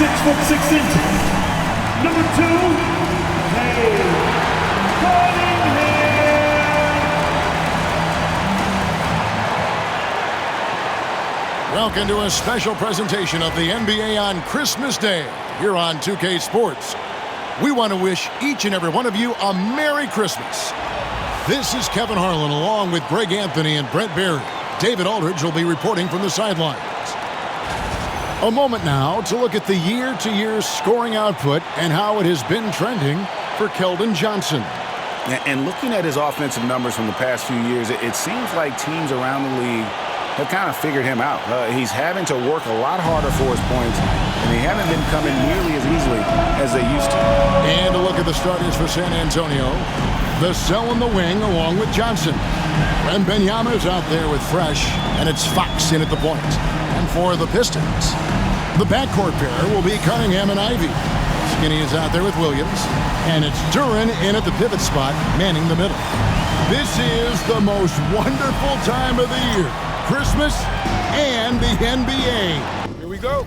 6'6". Number 2, Welcome to a special presentation of the NBA on Christmas Day here on 2K Sports. We want to wish each and every one of you a Merry Christmas. This is Kevin Harlan along with Greg Anthony and Brent Barry. David Aldridge will be reporting from the sidelines. A moment now to look at the year-to-year scoring output and how it has been trending for Keldon Johnson. And looking at his offensive numbers from the past few years, it seems like teams around the league have kind of figured him out. He's having to work a lot harder for his points, and they haven't been coming nearly as easily as they used to. And a look at the starters for San Antonio. Vassell in the wing along with Johnson. Wembanyama is out there with Fresh, and it's Fox in at the point. And for the Pistons, the backcourt pair will be Cunningham and Ivy. Skinny is out there with Williams, and it's Duren in at the pivot spot, manning the middle. This is the most wonderful time of the year. Christmas and the NBA. Here we go.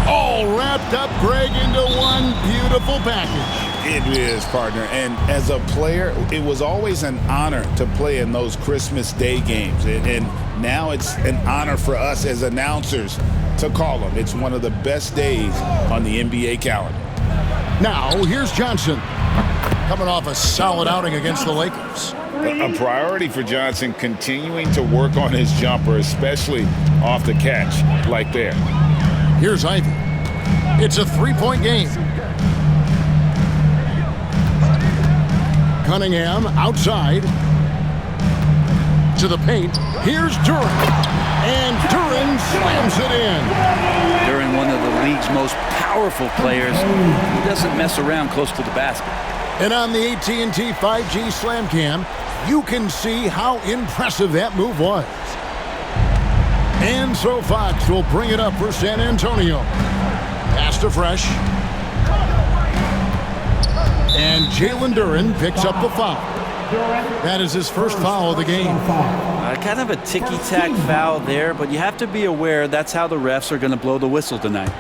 All wrapped up, Greg, into one beautiful package. It is, partner. And as a player, it was always an honor to play in those Christmas Day games. And now it's an honor for us as announcers to call them. It's one of the best days on the NBA calendar. Now, here's Johnson, coming off a solid outing against the Lakers. A priority for Johnson, continuing to work on his jumper, especially off the catch like there. Here's Ivy. It's a three-point game. Cunningham outside to the paint. Here's Duren. And Duren slams it in. Duren, one of the league's most powerful players. He doesn't mess around close to the basket. And on the AT&T 5G Slam Cam, you can see how impressive that move was. And so Fox will bring it up for San Antonio. Pass to Fresh. And Jalen Duren picks up the foul. That is his first foul of the game. Kind of a ticky-tack foul there, but you have to be aware that's how the refs are going to blow the whistle tonight.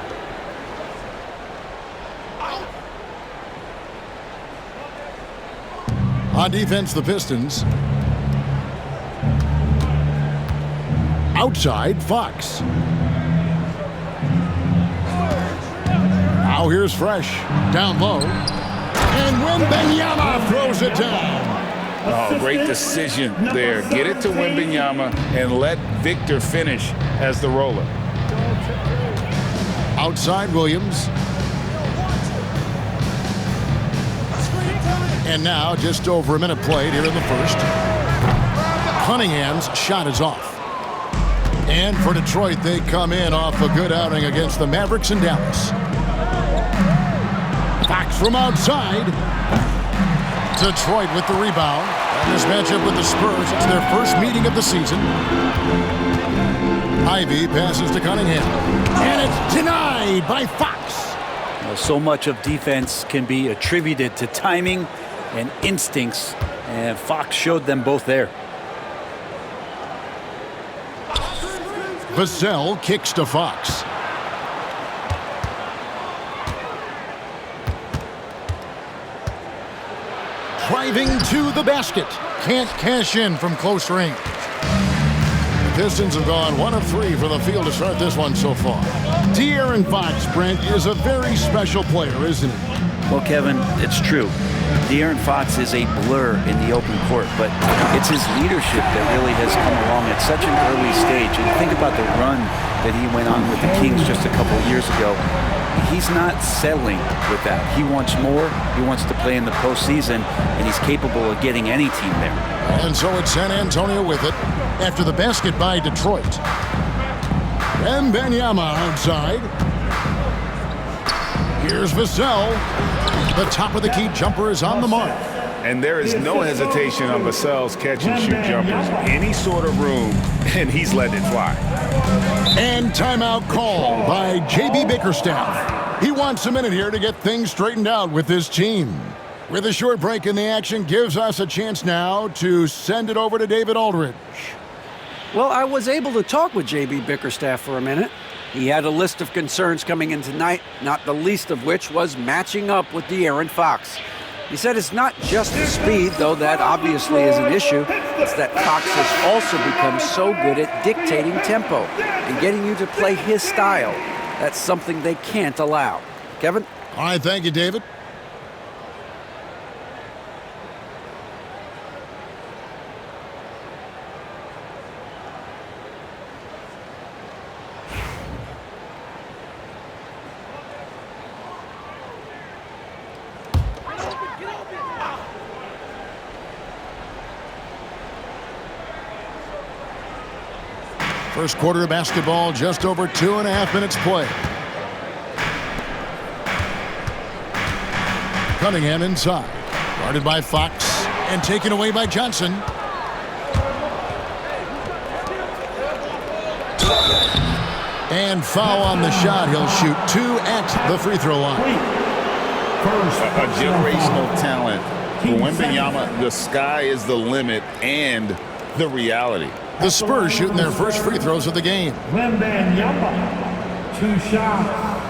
On defense, the Pistons. Outside, Fox. Now here's Fresh. Down low. And Wembanyama throws it down. Oh, great decision there. Get it to Wembanyama and let Victor finish as the roller. Outside, Williams. And now, just over a minute played here in the first. Cunningham's shot is off. And for Detroit, they come in off a good outing against the Mavericks in Dallas. Fox from outside. Detroit with the rebound. And this matchup with the Spurs, it's their first meeting of the season. Ivy passes to Cunningham. And it's denied by Fox. So much of defense can be attributed to timing and instincts, and Fox showed them both there. Vassell kicks to Fox. Driving to the basket. Can't cash in from close range. The Pistons have gone 1 of 3 from the field to start this one so far. De'Aaron Fox, Brent, is a very special player, isn't he? Well, Kevin, it's true. De'Aaron Fox is a blur in the open court, but it's his leadership that really has come along at such an early stage. And think about the run that he went on with the Kings just a couple of years ago. He's not settling with that. He wants more. He wants to play in the postseason, and he's capable of getting any team there. And so it's San Antonio with it after the basket by Detroit. And Wembanyama outside. Here's Vassell. The top of the key jumper is on the mark. And there is no hesitation on Vassell's catch-and-shoot jumpers. Any sort of room, and he's letting it fly. And timeout call by J.B. Bickerstaff. He wants a minute here to get things straightened out with his team. With a short break in the action, gives us a chance now to send it over to David Aldridge. Well, I was able to talk with J.B. Bickerstaff for a minute. He had a list of concerns coming in tonight, not the least of which was matching up with De'Aaron Fox. He said it's not just the speed, though that obviously is an issue. It's that Fox has also become so good at dictating tempo and getting you to play his style. That's something they can't allow. Kevin? All right, thank you, David. First quarter of basketball, just over 2.5 minutes play. Cunningham inside. Guarded by Fox and taken away by Johnson. And foul on the shot. He'll shoot 2 at the free throw line. A generational talent. For Wembanyama, the sky is the limit and the reality. The Spurs shooting their first free throws of the game. Wembanyama, 2 shots.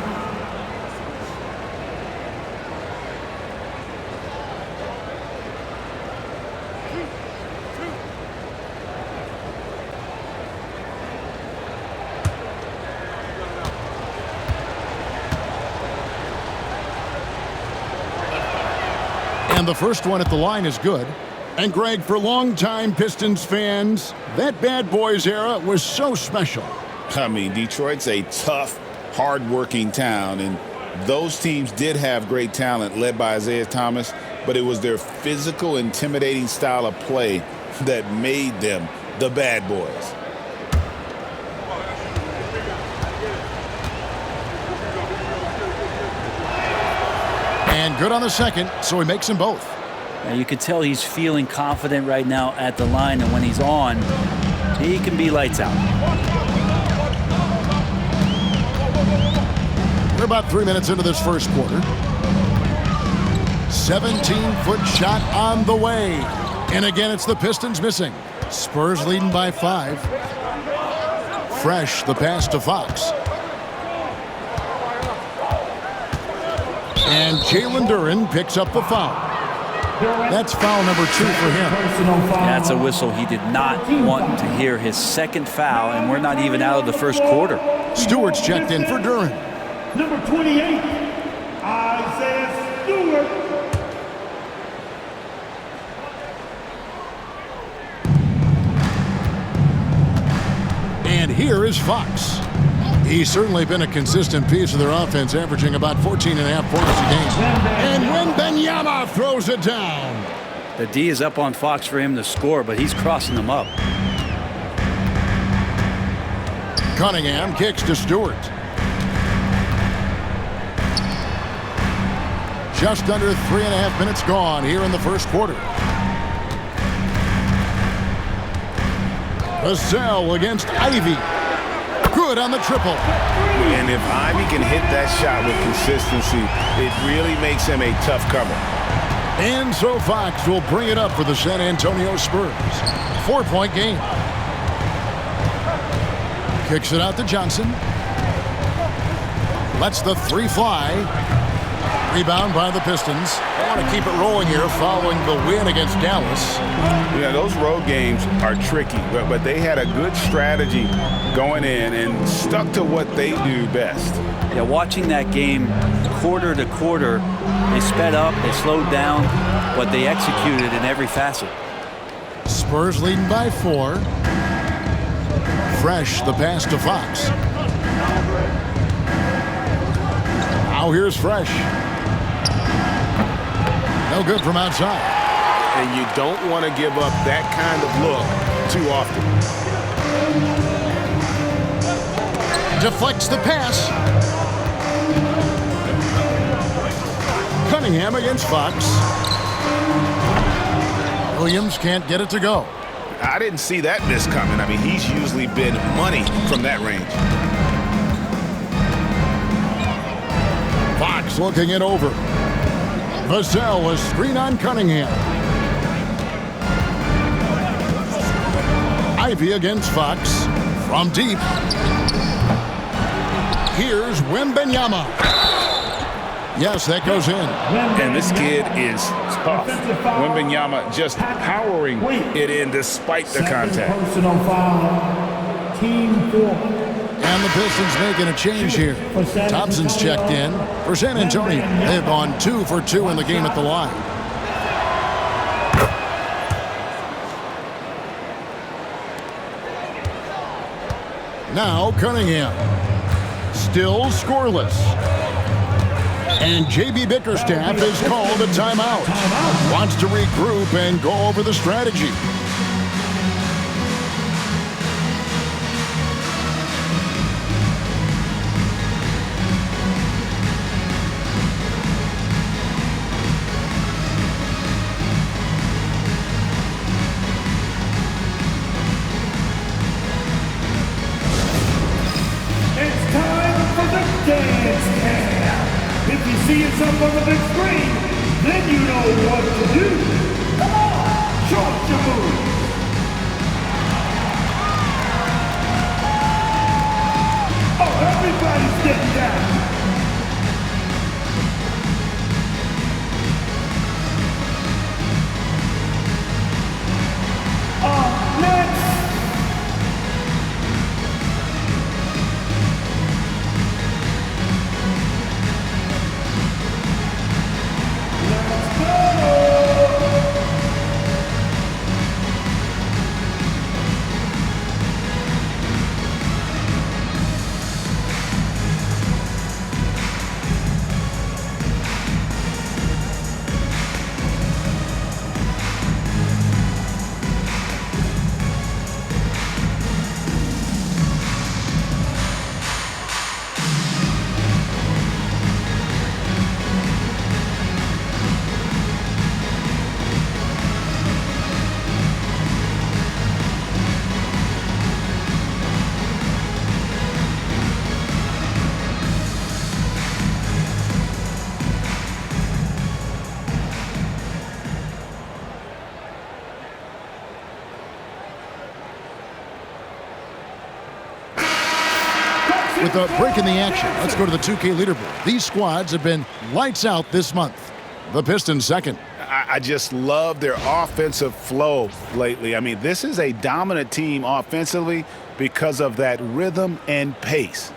And the first one at the line is good. And Greg, for longtime Pistons fans, that bad boys era was so special. I mean, Detroit's a tough, hard-working town, and those teams did have great talent led by Isaiah Thomas, but it was their physical, intimidating style of play that made them the bad boys. And good on the second, so he makes them both. Now you can tell he's feeling confident right now at the line, and when he's on, he can be lights out. We're about 3 minutes into this first quarter. 17-foot shot on the way. And again, it's the Pistons missing. Spurs leading by 5. Fresh, the pass to Fox. And Jalen Duren picks up the foul. That's foul number 2 for him. That's a whistle he did not want to hear. His second foul, and we're not even out of the first quarter. Stewart's checked in for Duren. Number 28, Isaiah Stewart. And here is Fox. He's certainly been a consistent piece of their offense, averaging about 14.5 points a game. And Wembanyama throws it down. The D is up on Fox for him to score, but he's crossing them up. Cunningham kicks to Stewart. Just under 3.5 minutes gone here in the first quarter. Vassell against Ivy. Good on the triple. And if Ivy can hit that shot with consistency, it really makes him a tough cover. And so Fox will bring it up for the San Antonio Spurs. 4-point game. Kicks it out to Johnson. Lets the 3 fly. Rebound by the Pistons. They want to keep it rolling here following the win against Dallas. Yeah, those road games are tricky, but they had a good strategy going in and stuck to what they do best. Yeah, watching that game quarter to quarter, they sped up, they slowed down, but they executed in every facet. Spurs leading by 4. Fresh, the pass to Fox. Now here's Fresh. No good from outside. And you don't want to give up that kind of look too often. Deflects the pass. Cunningham against Fox. Williams can't get it to go. I didn't see that miss coming. I mean, he's usually been money from that range. Fox looking it over. Vassell was screen on Cunningham. Ivy against Fox. From deep. Here's Wembanyama. Yes, that goes in. And this kid is tough. Wembanyama just powering it in despite the contact. Personal foul. Team 4. And the Pistons making a change here. Thompson's checked in for San Antonio. They've gone 2 for 2 in the game at the line. Now Cunningham. Still scoreless. And J.B. Bickerstaff has called a timeout. Wants to regroup and go over the strategy. It's time for the dance cam. If you see yourself on the big screen, then you know what to do. Come on, show us your moves. Oh, everybody's getting down. Next. With a break in the action, let's go to the 2K leaderboard. These squads have been lights out this month. The Pistons second. I just love their offensive flow lately. I mean, this is a dominant team offensively because of that rhythm and pace.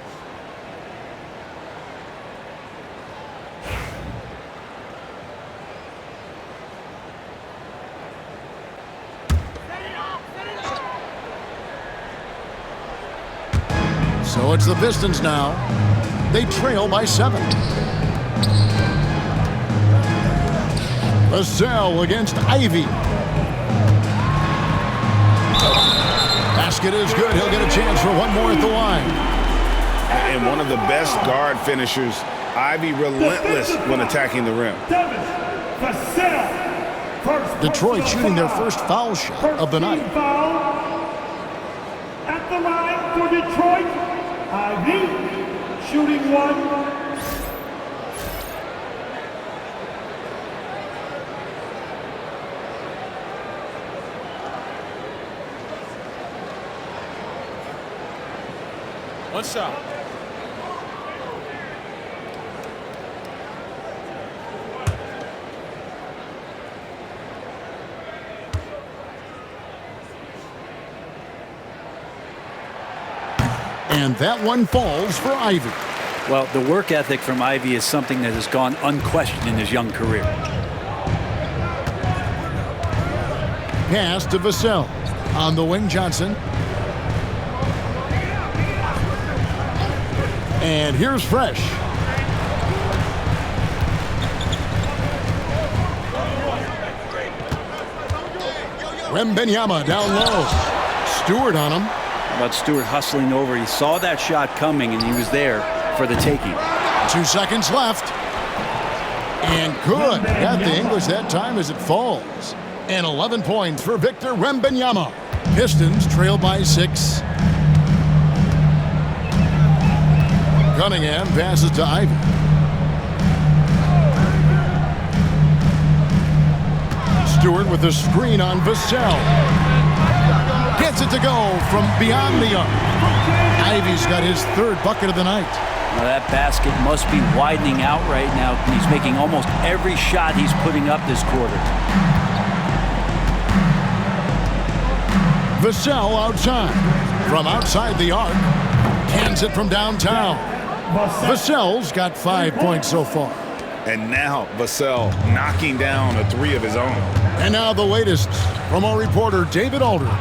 So it's the Pistons now. They trail by 7. Vassell against Ivy. Basket is good. He'll get a chance for one more at the line. And one of the best guard finishers. Ivy relentless when attacking the rim. Detroit shooting their first foul shot of the night. At the line for Detroit. Ivy shooting 1. One shot. And that one falls for Ivy. Well, the work ethic from Ivy is something that has gone unquestioned in his young career. Pass to Vassell. On the wing, Johnson. And here's Fresh. Wembanyama down low. Stewart on him. About Stewart hustling over. He saw that shot coming, and he was there for the taking. 2 seconds left. And good. Got the English that time as it falls. And 11 points for Victor Wembanyama. Pistons trail by 6. Cunningham passes to Ivy. Stewart with the screen on Vassell. Gets it to go from beyond the arc. Ivy's got his 3rd bucket of the night. Well, that basket must be widening out right now. He's making almost every shot he's putting up this quarter. Vassell outside. From outside the arc. Cans it from downtown. Vassell's got 5 points so far. And now Vassell knocking down a 3 of his own. And now the latest from our reporter David Aldridge.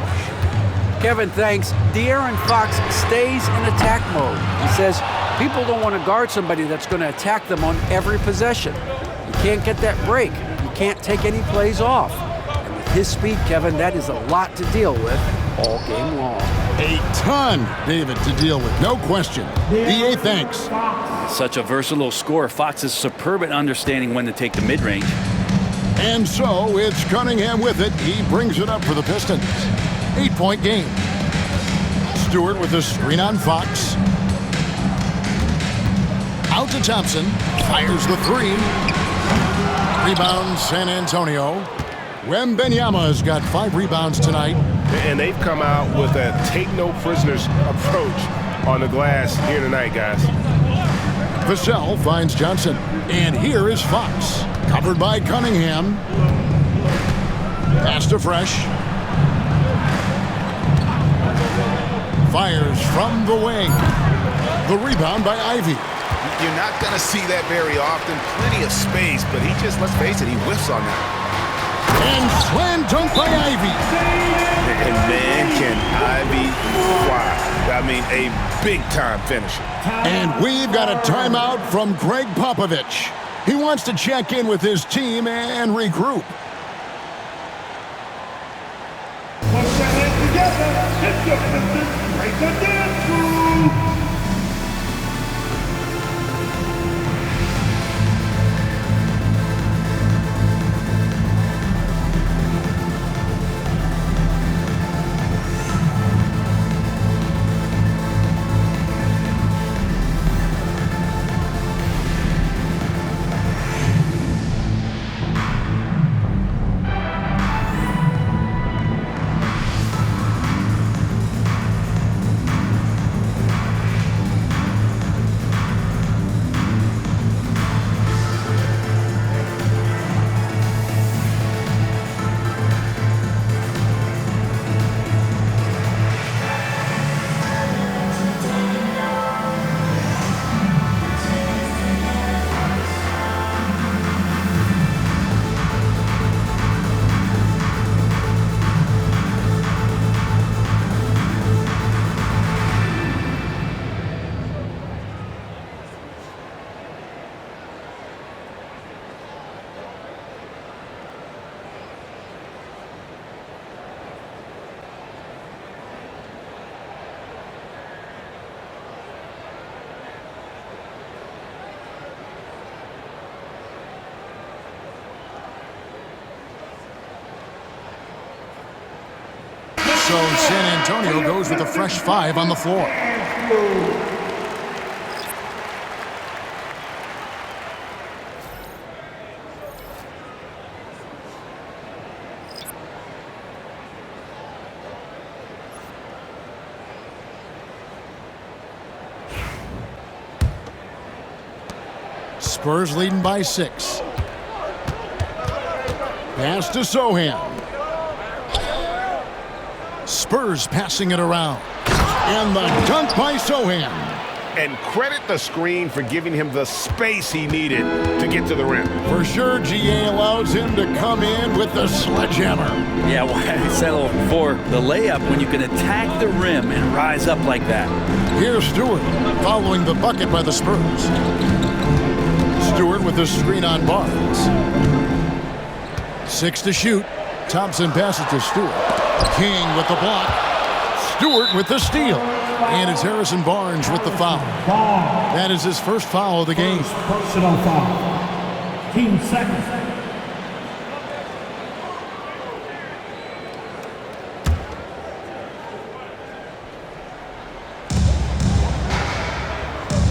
Kevin, thanks. De'Aaron Fox stays in attack mode. He says people don't want to guard somebody that's going to attack them on every possession. You can't get that break. You can't take any plays off. And with his speed, Kevin, that is a lot to deal with all game long. A ton, David, to deal with. No question. DA, thanks. Such a versatile scorer. Fox is superb at understanding when to take the mid-range. And so it's Cunningham with it. He brings it up for the Pistons. 8-point game. Stewart with the screen on Fox. Out to Thompson. Fires the 3. Rebound San Antonio. Wembanyama's got 5 rebounds tonight. And they've come out with a take-no-prisoners approach on the glass here tonight, guys. Vassell finds Johnson. And here is Fox. Covered by Cunningham. Pass to Fresh. Fires from the wing. The rebound by Ivy. You're not going to see that very often. Plenty of space, but he just, let's face it, he whiffs on that. And slam dunk by Ivy. And man, can Ivy fly. I mean, a big-time finisher. And we've got a timeout from Greg Popovich. He wants to check in with his team and regroup. Put your hands together. It's your Pistons. Break the dance groove. So San Antonio goes with a fresh 5 on the floor. Spurs leading by 6. Pass to Sohan. Spurs passing it around. And the dunk by Sohan. And credit the screen for giving him the space he needed to get to the rim. For sure, GA allows him to come in with the sledgehammer. Yeah, well, I settled for the layup when you can attack the rim and rise up like that. Here's Stewart following the bucket by the Spurs. Stewart with the screen on Barnes. 6 to shoot. Thompson passes to Stewart. King with the block. Stewart with the steal. And it's Harrison Barnes with the foul. That is his first foul of the game. Personal foul. 15 seconds.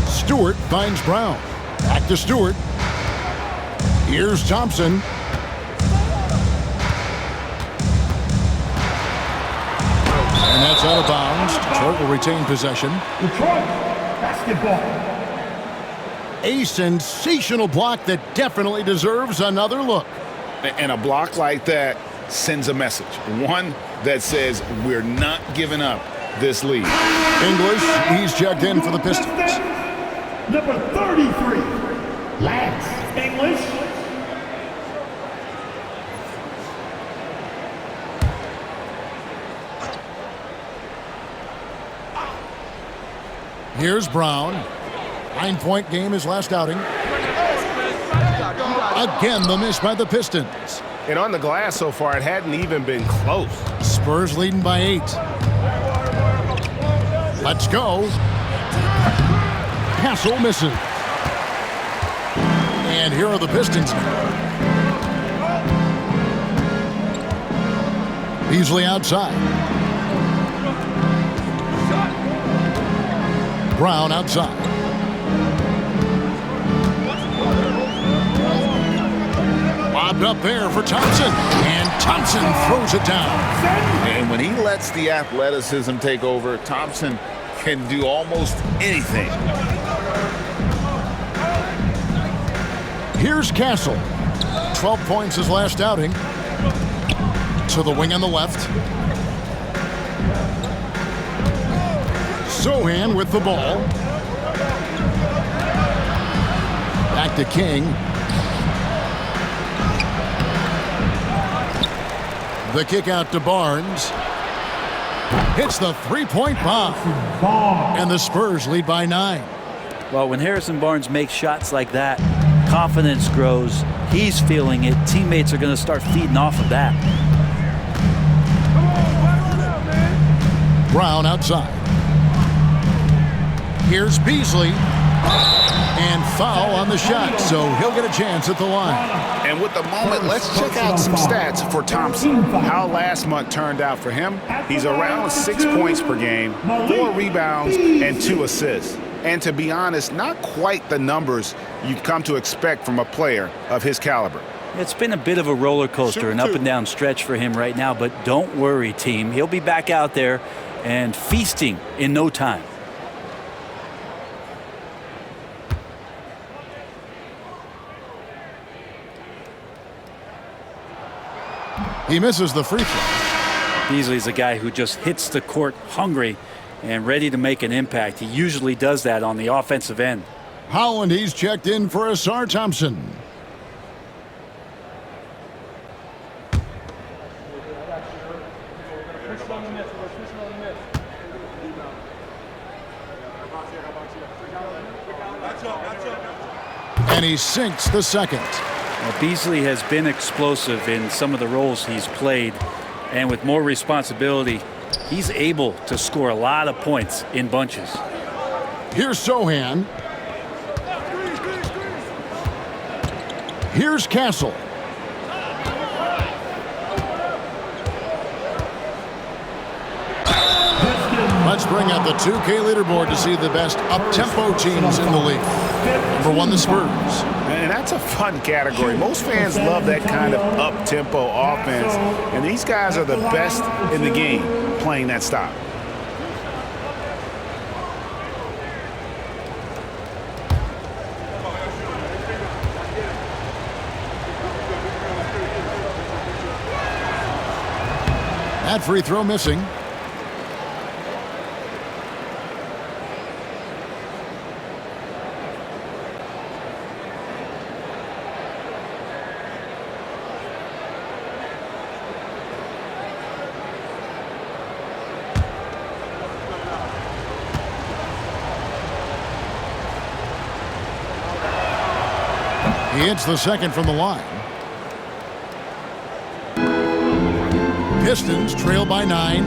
Stewart finds Brown. Back to Stewart. Here's Thompson. And that's out of bounds. Detroit will retain possession. Detroit, basketball. A sensational block that definitely deserves another look. And a block like that sends a message. One that says we're not giving up this lead. English, he's checked in for the Pistons. Number 33, Lance English. Here's Brown. 9-point game his last outing. Again, the miss by the Pistons. And on the glass so far, it hadn't even been close. Spurs leading by 8. Let's go. Castle misses. And here are the Pistons now. Beasley outside. Brown outside. Lobbed up there for Thompson. And Thompson throws it down. And when he lets the athleticism take over, Thompson can do almost anything. Here's Castle. 12 points his last outing. To the wing on the left. Sohan with the ball. Back to King. The kick out to Barnes. Hits the three-point bomb. And the Spurs lead by 9. Well, when Harrison Barnes makes shots like that, confidence grows. He's feeling it. Teammates are going to start feeding off of that. Brown outside. Here's Beasley. And foul on the shot, so he'll get a chance at the line. And with the moment, let's check out some stats for Thompson. How last month turned out for him. He's around 6 points per game, 4 rebounds, and 2 assists. And to be honest, not quite the numbers you've come to expect from a player of his caliber. It's been a bit of a roller coaster, an up and down stretch for him right now, but don't worry, team. He'll be back out there and feasting in no time. He misses the free throw. Beasley's a guy who just hits the court hungry and ready to make an impact. He usually does that on the offensive end. Holland, he's checked in for Asar Thompson. And he sinks the second. Well, Beasley has been explosive in some of the roles he's played, and with more responsibility, he's able to score a lot of points in bunches. Here's Sohan. Here's Castle. Let's bring up the 2K leaderboard to see the best up-tempo teams in the league. Number 1, the Spurs. And that's a fun category. Most fans love that kind of up-tempo offense. And these guys are the best in the game playing that style. That free throw missing. He hits the second from the line. Pistons trail by 9.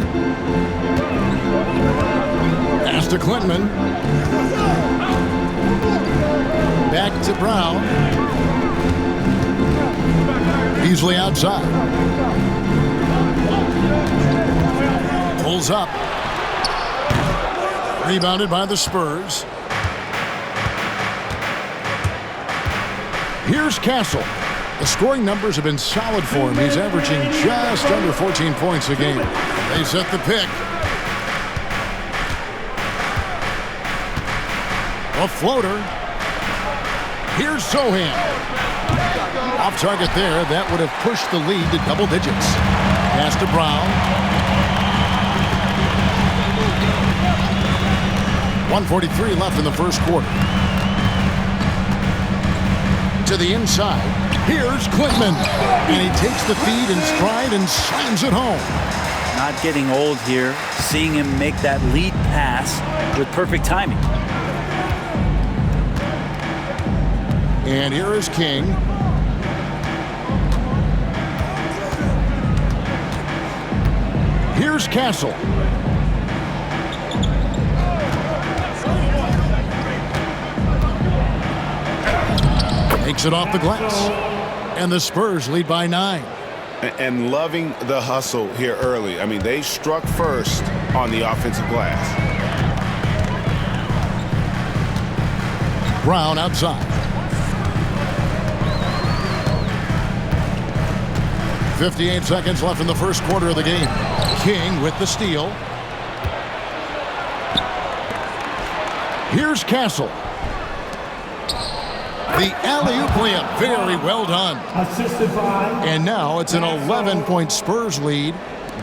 Pass to Clinton. Back to Brown. Beasley outside. Pulls up. Rebounded by the Spurs. Here's Castle. The scoring numbers have been solid for him. He's averaging just under 14 points a game. They set the pick. A floater. Here's Sohan. Off target there. That would have pushed the lead to double digits. Pass to Brown. 1:43 left in the first quarter. To the inside. Here's Klintman. And he takes the feed in stride and slams it home. Not getting old here. Seeing him make that lead pass with perfect timing. And here is King. Here's Castle. Takes it off the glass. And the Spurs lead by 9. And loving the hustle here early. I mean, they struck first on the offensive glass. Brown outside. 58 seconds left in the first quarter of the game. King with the steal. Here's Castle. The alley-oop layup, very well done. Assisted by. And now it's an 11-point Spurs lead.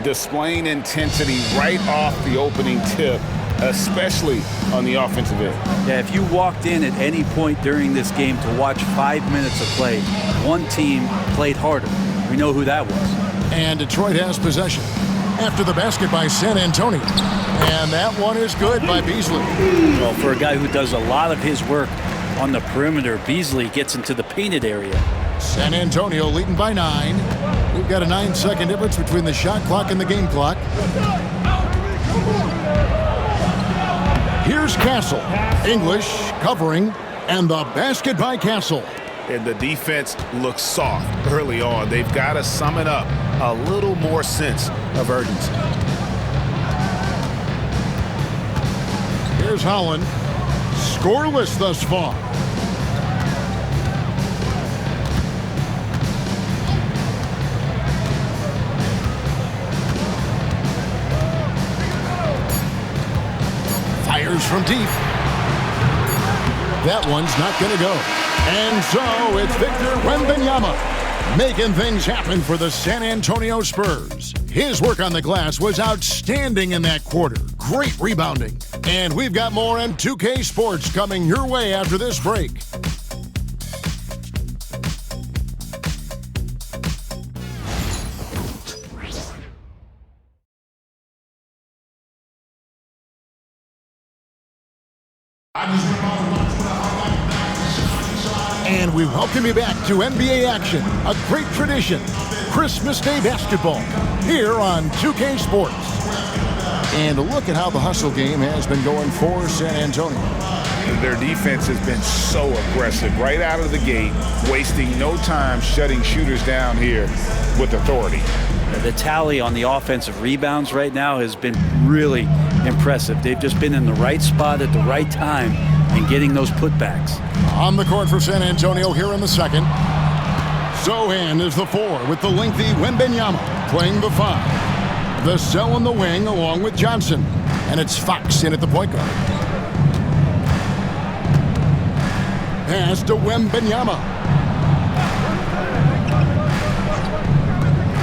Displaying intensity right off the opening tip, especially on the offensive end. Yeah, if you walked in at any point during this game to watch 5 minutes of play, one team played harder. We know who that was. And Detroit has possession after the basket by San Antonio. And that one is good by Beasley. Well, for a guy who does a lot of his work on the perimeter, Beasley gets into the painted area. San Antonio leading by 9. We've got a 9-second difference between the shot clock and the game clock. Here's Castle. English covering, and the basket by Castle. And the defense looks soft early on. They've got to sum it up. A little more sense of urgency. Here's Holland. Scoreless thus far. Fires from deep. That one's not going to go. And so it's Victor Wembanyama making things happen for the San Antonio Spurs. His work on the glass was outstanding in that quarter. Great rebounding. And we've got more M2K Sports coming your way after this break. And we welcome you back to NBA action, a great tradition, Christmas Day basketball, here on 2K Sports. And look at how the hustle game has been going for San Antonio. Their defense has been so aggressive right out of the gate, wasting no time shutting shooters down here with authority. The tally on the offensive rebounds right now has been really impressive. They've just been in the right spot at the right time and getting those putbacks. On the court for San Antonio here in the second. Sohan is the 4 with the lengthy Wembanyama playing the 5. The cell in the wing along with Johnson. And it's Fox in at the point guard. Pass to Wembanyama.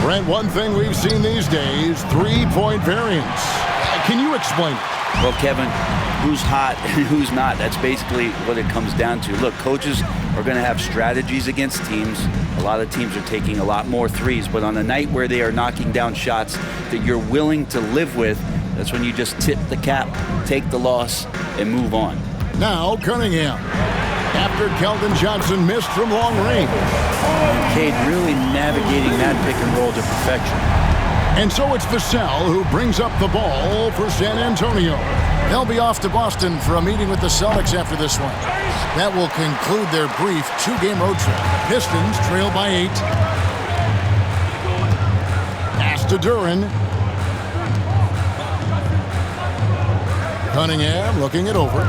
Brent, one thing we've seen these days, three-point variance. Can you explain it? Well, Kevin, who's hot and who's not? That's basically what it comes down to. Look, coaches are going to have strategies against teams. A lot of teams are taking a lot more threes, but on a night where they are knocking down shots that you're willing to live with, that's when you just tip the cap, take the loss, and move on. Now, Cunningham. After Keldon Johnson missed from long range. Cade really navigating that pick and roll to perfection. And so it's Vassell who brings up the ball for San Antonio. They'll be off to Boston for a meeting with the Celtics after this one. That will conclude their brief 2-game road trip. The Pistons trail by 8. Pass to Duran. Cunningham looking it over.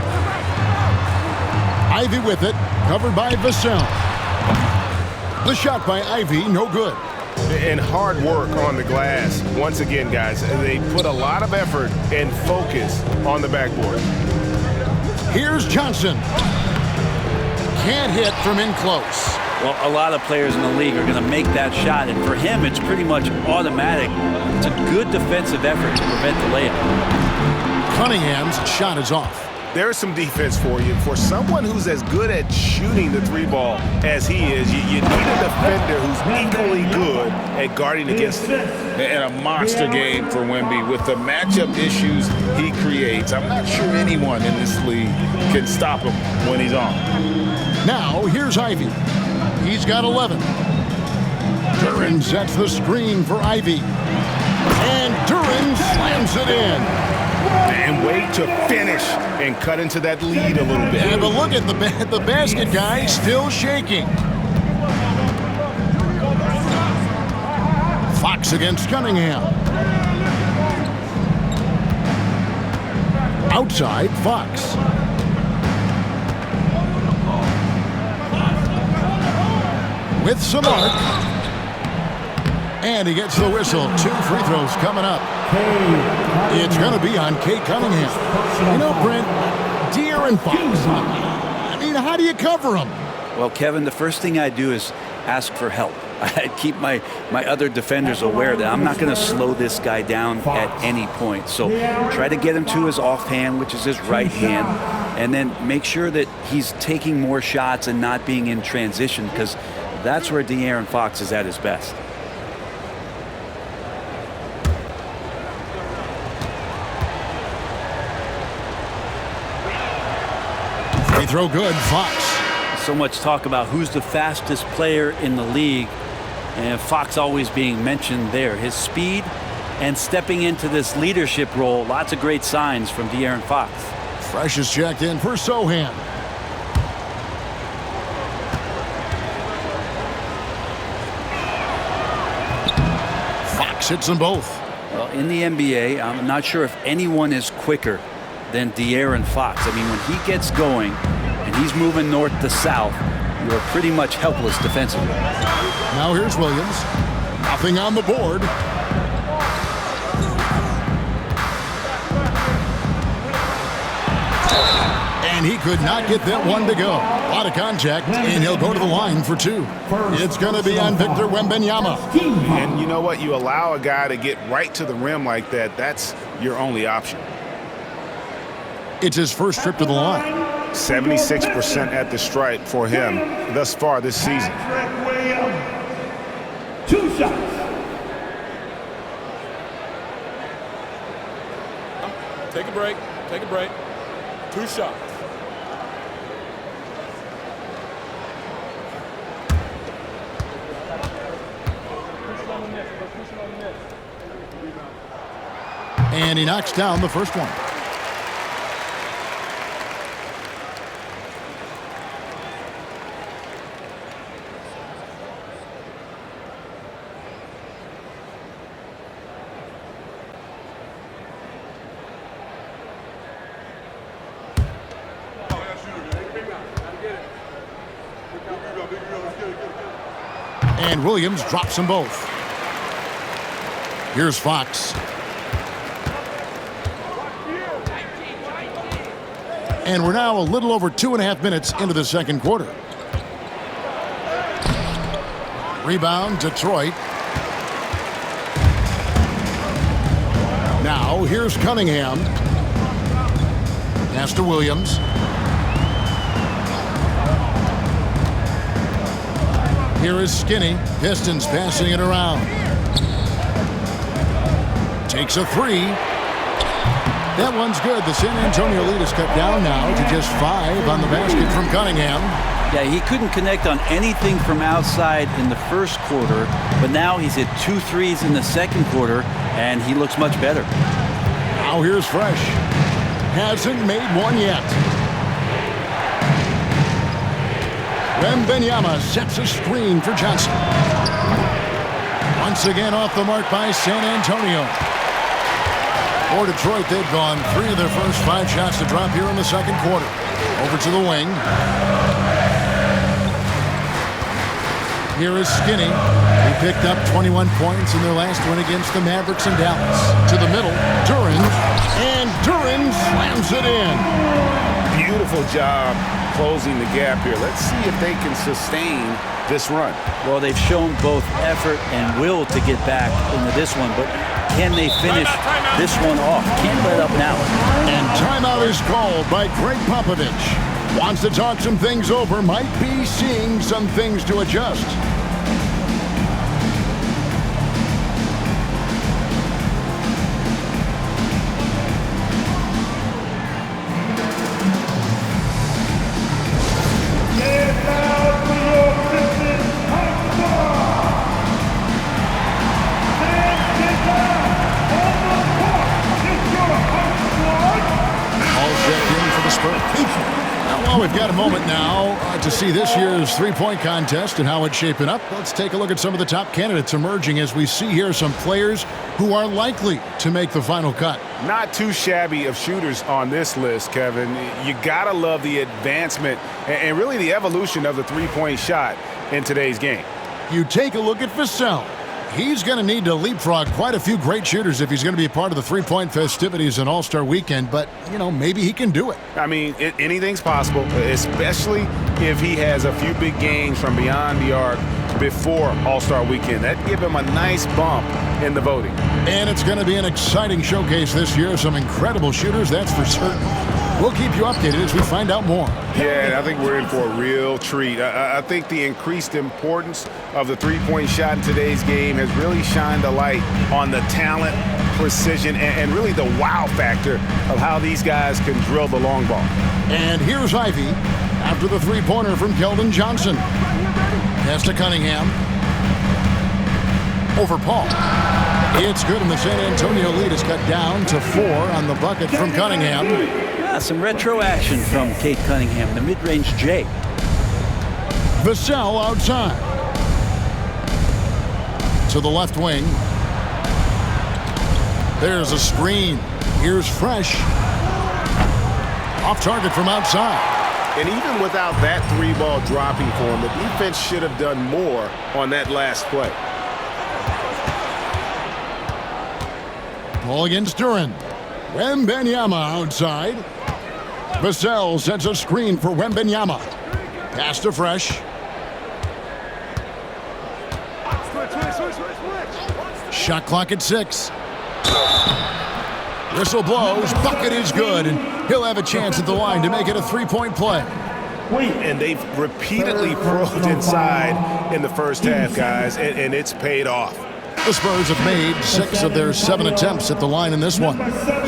Ivy with it, covered by Vassell. The shot by Ivy, no good. And hard work on the glass. Once again, guys, they put a lot of effort and focus on the backboard. Here's Johnson. Can't hit from in close. Well, a lot of players in the league are going to make that shot, and for him, it's pretty much automatic. It's a good defensive effort to prevent the layup. Cunningham's shot is off. There's some defense for you. For someone who's as good at shooting the 3-ball as he is, you need a defender who's equally good at guarding against it. And a monster game for Wemby with the matchup issues he creates. I'm not sure anyone in this league can stop him when he's on. Now, here's Ivy. He's got 11. Duran sets the screen for Ivy. And Duran slams it in. And wait to finish and cut into that lead a little bit. Yeah, but look at the basket guy still shaking. Fox against Cunningham. Outside, Fox. With some arc. And he gets the whistle. 2 free throws coming up. It's going to be on Kate Cunningham. You know, Brent, De'Aaron Fox. I mean, how do you cover him? Well, Kevin, the first thing I do is ask for help. I keep my other defenders aware that I'm not going to slow this guy down at any point. So try to get him to his offhand, which is his right hand, and then make sure that he's taking more shots and not being in transition, because that's where De'Aaron Fox is at his best. Free throw good, Fox. So much talk about who's the fastest player in the league, and Fox always being mentioned there. His speed and stepping into this leadership role, lots of great signs from De'Aaron Fox. Fresh is checked in for Sohan. Fox hits them both. Well, in the NBA, I'm not sure if anyone is quicker than De'Aaron Fox. I mean, when he gets going and he's moving north to south, you're pretty much helpless defensively. Now here's Williams. Nothing on the board. And he could not get that one to go. A lot of contact, and he'll go to the line for 2. It's going to be on Victor Wembanyama. And you know what? You allow a guy to get right to the rim like that, that's your only option. It's his first trip to the line. 76% at the stripe for him thus far this season. 2 shots. Take a break. Take a break. 2 shots. And he knocks down the first one. And Williams drops them both. Here's Fox. And we're now a little over 2.5 minutes into the second quarter. Rebound, Detroit. Now, here's Cunningham. Pass to Williams. Here is Skinny. Pistons passing it around. Takes a 3. That one's good. The San Antonio lead is cut down now to just 5 on the basket from Cunningham. Yeah, he couldn't connect on anything from outside in the first quarter, but now he's hit 2 threes in the second quarter, and he looks much better. Now here's Fresh. hasn't made one yet. Wembanyama sets a screen for Johnson. Once again off the mark by San Antonio. For Detroit, they've gone 3 of their first 5 shots to drop here in the second quarter. Over to the wing. Here is Skinny. He picked up 21 points in their last win against the Mavericks in Dallas. To the middle, Duren. And Duren slams it in. Beautiful job closing the gap here. Let's see if they can sustain this run. Well, they've shown both effort and will to get back into this one, but can they finish this one off? Can't let up now. And timeout is called by Greg Popovich. Wants to talk some things over, might be seeing some things to adjust. Well, we've got a moment now to see this year's three-point contest and how it's shaping up. Let's take a look at some of the top candidates emerging as we see here some players who are likely to make the final cut. Not too shabby of shooters on this list, Kevin. You gotta love the advancement and really the evolution of the three-point shot in today's game. You take a look at Vassell. He's going to need to leapfrog quite a few great shooters if he's going to be a part of the three-point festivities in All-Star Weekend, but, you know, maybe he can do it. I mean, anything's possible, especially if he has a few big games from beyond the arc before All-Star Weekend. That'd give him a nice bump in the voting. And it's going to be an exciting showcase this year. Some incredible shooters, that's for certain. We'll keep you updated as we find out more. Yeah, I think we're in for a real treat. I think the increased importance of the three-point shot in today's game has really shined a light on the talent, precision, and really the wow factor of how these guys can drill the long ball. And here's Ivy after the three-pointer from Keldon Johnson. Pass to Cunningham. Over Paul. It's good, and the San Antonio lead is cut down to 4 on the bucket from Cunningham. Yeah, some retro action from Kate Cunningham, the mid-range J. Vassell outside. To the left wing. There's a screen. Here's Fresh. Off target from outside. And even without that three ball dropping for him, the defense should have done more on that last play. Ball against Duren. Wembanyama outside. Vassell sets a screen for Wembanyama. Pass to Fresh. Shot clock at 6. Whistle blows. Bucket is good, and he'll have a chance at the line to make it a three-point play. And they've repeatedly probed inside in the first half, guys, and it's paid off. The Spurs have made 6 of their 7 attempts at the line in this one.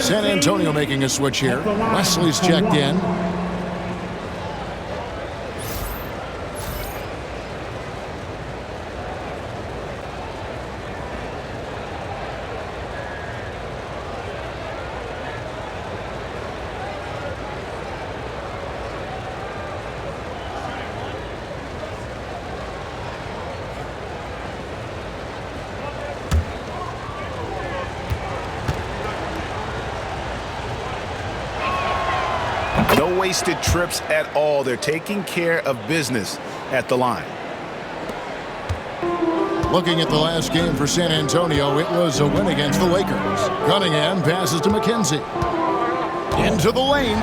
San Antonio making a switch here. Wesley's checked in. No wasted trips at all. They're taking care of business at the line. Looking at the last game for San Antonio, it was a win against the Lakers. Cunningham passes to McKenzie. Into the lane.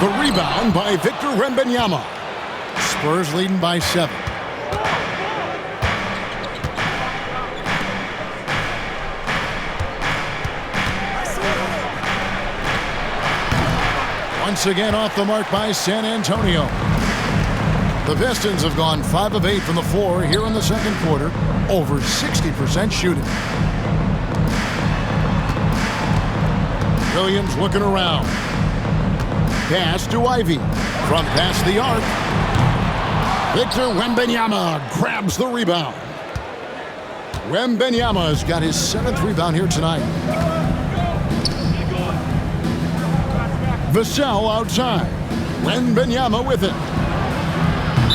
The rebound by Victor Wembanyama. Spurs leading by 7. Once again off the mark by San Antonio. The Pistons have gone 5 of 8 from the floor here in the second quarter. Over 60% shooting. Williams looking around. Pass to Ivy. From past the arc. Victor Wembanyama grabs the rebound. Wembanyama's got his 7th rebound here tonight. Vassell outside. Wembanyama with it.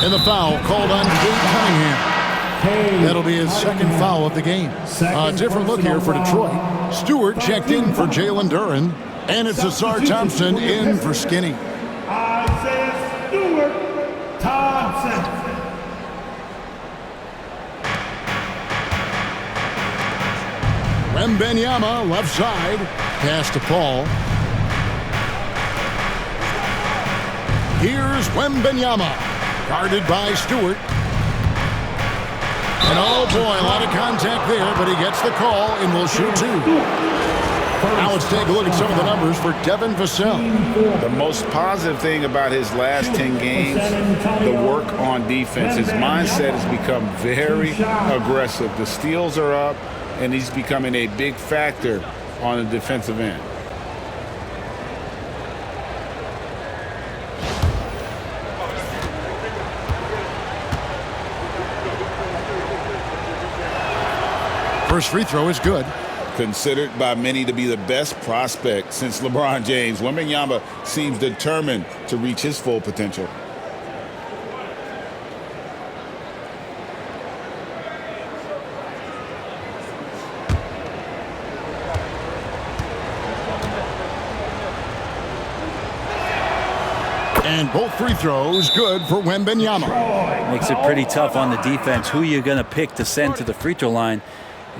And the foul called on Cade Cunningham. That'll be his second foul of the game. A different look here for Detroit. Stewart checked in for Jalen Duren. And it's Asar Thompson in for Skinny. Isaiah Stewart Thompson. Wembanyama left side. Pass to Paul. Here's Wembanyama. Guarded by Stewart. And oh boy, a lot of contact there, but he gets the call and will shoot two. Now let's take a look at some of the numbers for Devin Vassell. The most positive thing about his last 10 games, the work on defense. His mindset has become very aggressive. The steals are up, and he's becoming a big factor on the defensive end. First free throw is good. Considered by many to be the best prospect since LeBron James, Wembanyama seems determined to reach his full potential. And both free throws good for Wembanyama. Makes it pretty tough on the defense. Who you're going to pick to send to the free throw line.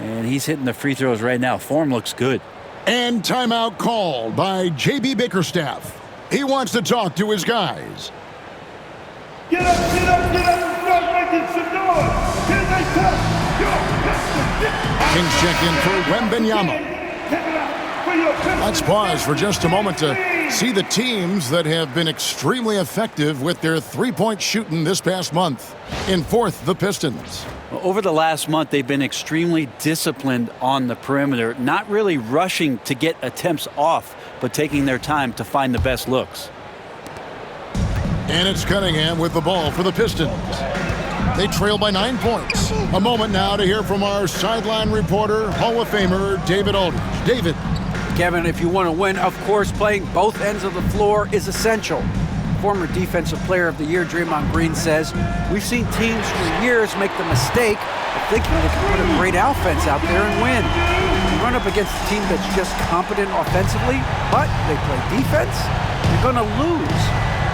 And he's hitting the free throws right now. Form looks good. And timeout called by JB Bickerstaff. He wants to talk to his guys. Get up, get up, get up, start making some noise. Here they come. Kings check in for Wembanyama. Let's pause for just a moment to see the teams that have been extremely effective with their three-point shooting this past month. In fourth, the Pistons. Over the last month, they've been extremely disciplined on the perimeter, not really rushing to get attempts off, but taking their time to find the best looks. And it's Cunningham with the ball for the Pistons. They trail by 9 points. A moment now to hear from our sideline reporter, Hall of Famer David Aldridge. David. Kevin, if you want to win, of course, playing both ends of the floor is essential. Former Defensive Player of the Year Draymond Green says, we've seen teams for years make the mistake of thinking they can put a great offense out there and win. You run up against a team that's just competent offensively, but they play defense, you're going to lose.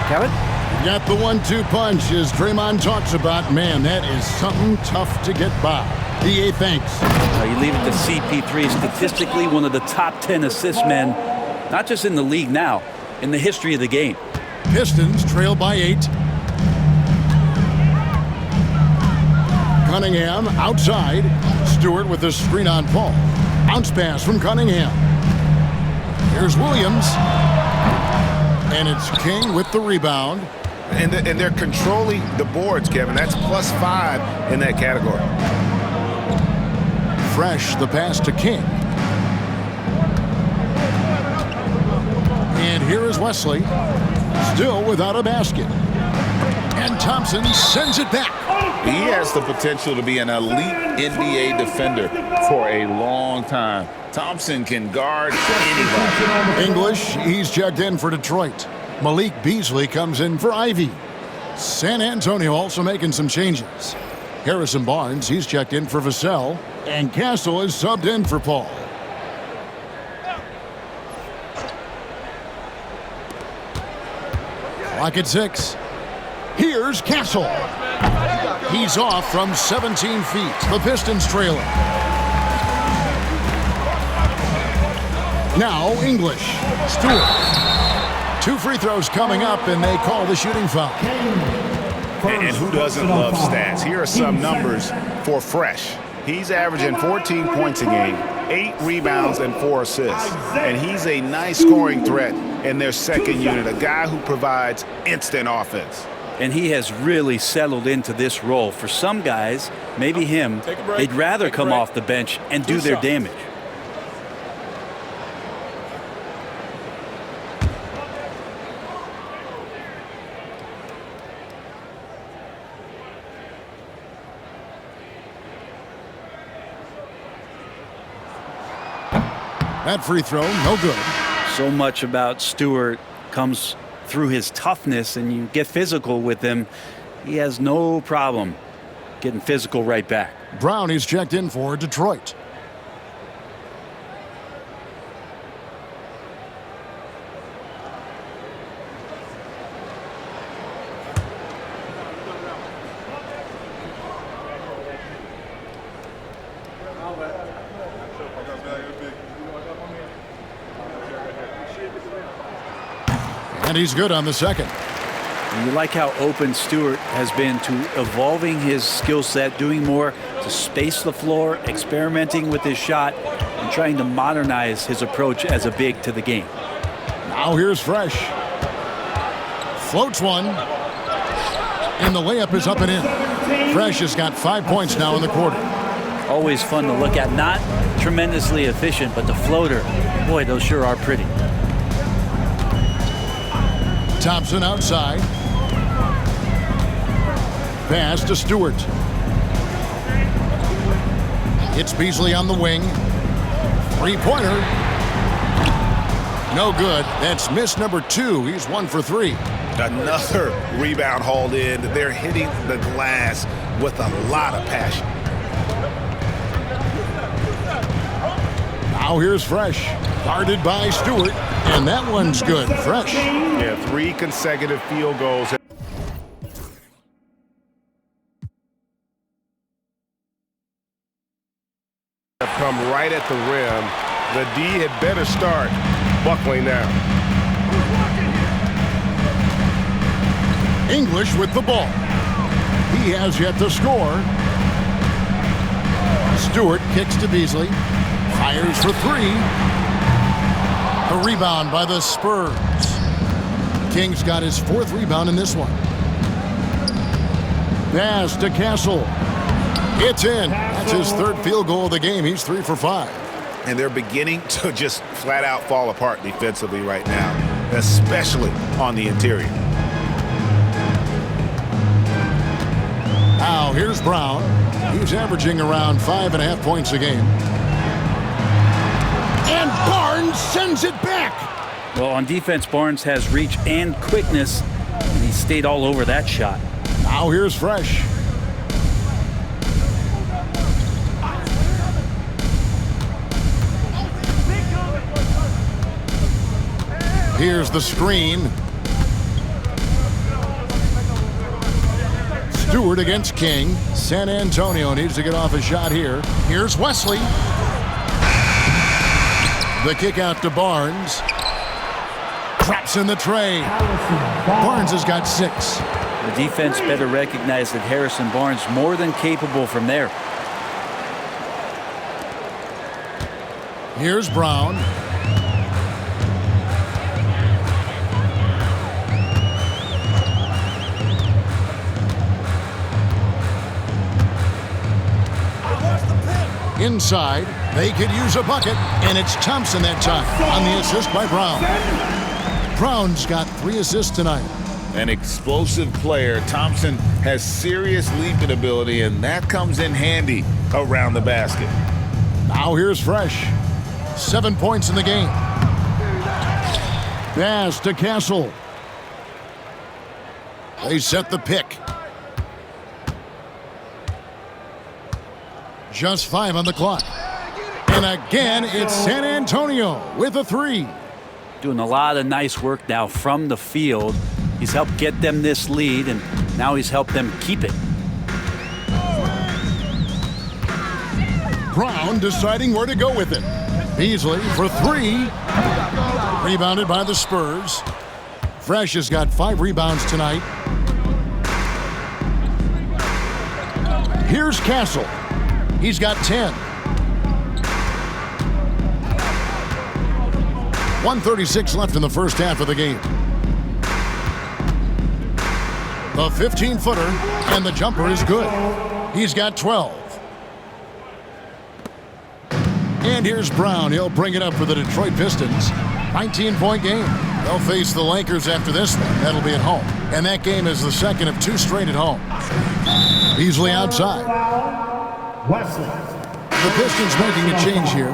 Kevin? Got the 1-2 punch as Draymond talks about. Man, that is something tough to get by. DA, thanks. You leave it to CP3, statistically one of the top 10 assist men, not just in the league now, in the history of the game. Pistons trail by 8. Cunningham outside. Stewart with the screen on Paul. Bounce pass from Cunningham. Here's Williams. And it's King with the rebound. And they're controlling the boards, Kevin. That's +5 in that category. Fresh, the pass to King. And here is Wesley. Still without a basket. And Thompson sends it back. He has the potential to be an elite NBA defender for a long time. Thompson can guard anybody. English, he's checked in for Detroit. Malik Beasley comes in for Ivy. San Antonio also making some changes. Harrison Barnes, he's checked in for Vassell. And Castle is subbed in for Paul. Clock at 6. Here's Castle. He's off from 17 feet. The Pistons trailing. Now English. Stewart. 2 free throws coming up, and they call the shooting foul. And who doesn't love stats? Here are some numbers for Fresh. He's averaging 14 points a game, 8 rebounds, and 4 assists. And he's a nice scoring threat in their second unit, a guy who provides instant offense. And he has really settled into this role. For some guys, maybe him, they'd rather come off the bench and do their damage. That free throw, no good. So much about Stewart comes through his toughness and you get physical with him, he has no problem getting physical right back. Brown is checked in for Detroit. And he's good on the second. And you like how open Stewart has been to evolving his skill set, doing more to space the floor, experimenting with his shot, and trying to modernize his approach as a big to the game. Now here's Fresh. Floats one. And the layup is up and in. Fresh has got 5 points now in the quarter. Always fun to look at. Not tremendously efficient, but the floater, boy, those sure are pretty. Thompson outside. Pass to Stewart. It's Beasley on the wing. Three-pointer. No good. That's miss number 2. He's 1 for 3. Another rebound hauled in. They're hitting the glass with a lot of passion. Now here's Fresh. Guarded by Stewart. And that one's good. Fresh. Yeah, 3 consecutive field goals. Have come right at the rim. The D had better start buckling now. English with the ball. He has yet to score. Stewart kicks to Beasley. Fires for 3. A rebound by the Spurs. King's got his 4th rebound in this one. Pass to Castle. It's in. That's his 3rd field goal of the game. He's 3 for 5. And they're beginning to just flat out fall apart defensively right now, especially on the interior. Now here's Brown. He's averaging around 5.5 points a game. And Barnes sends it back. Well, on defense, Barnes has reach and quickness, and he stayed all over that shot. Now here's Fresh. Here's the screen. Stewart against King. San Antonio needs to get off a shot here. Here's Wesley. The kick out to Barnes. Traps in the tray. Barnes has got 6. The defense better recognize that Harrison Barnes more than capable from there. Here's Brown. Inside, they could use a bucket, and it's Thompson that time on the assist by Brown. Brown's got 3 assists tonight. An explosive player. Thompson has serious leaping ability, and that comes in handy around the basket. Now here's Fresh. 7 points in the game. Pass to Castle. They set the pick. Just 5 on the clock. And again, it's San Antonio with a 3. Doing a lot of nice work now from the field. He's helped get them this lead, and now he's helped them keep it. Brown deciding where to go with it. Beasley for 3. Rebounded by the Spurs. Fresh has got 5 rebounds tonight. Here's Castle. He's got 10. 1:36 left in the first half of the game. The 15-footer, and the jumper is good. He's got 12. And here's Brown. He'll bring it up for the Detroit Pistons. 19-point game. They'll face the Lakers after this one. That'll be at home. And that game is the second of 2 straight at home. Beasley outside. Wesley. The Pistons making a change here.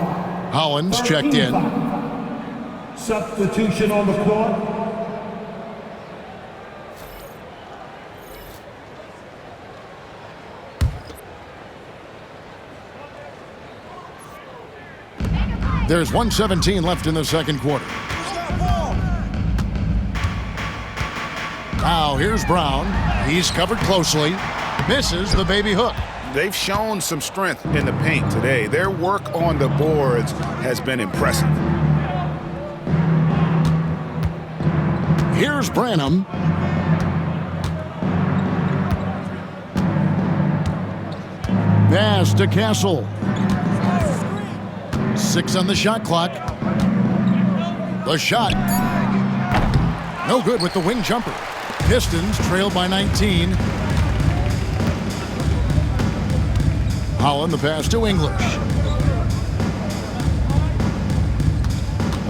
Hollins checked in. Substitution on the court. There's 1:17 left in the second quarter. Now here's Brown. He's covered closely. Misses the baby hook. They've shown some strength in the paint today. Their work on the boards has been impressive. Here's Branham. Pass to Castle. 6 on the shot clock. The shot. No good with the wing jumper. Pistons trailed by 19. Holland the pass to English.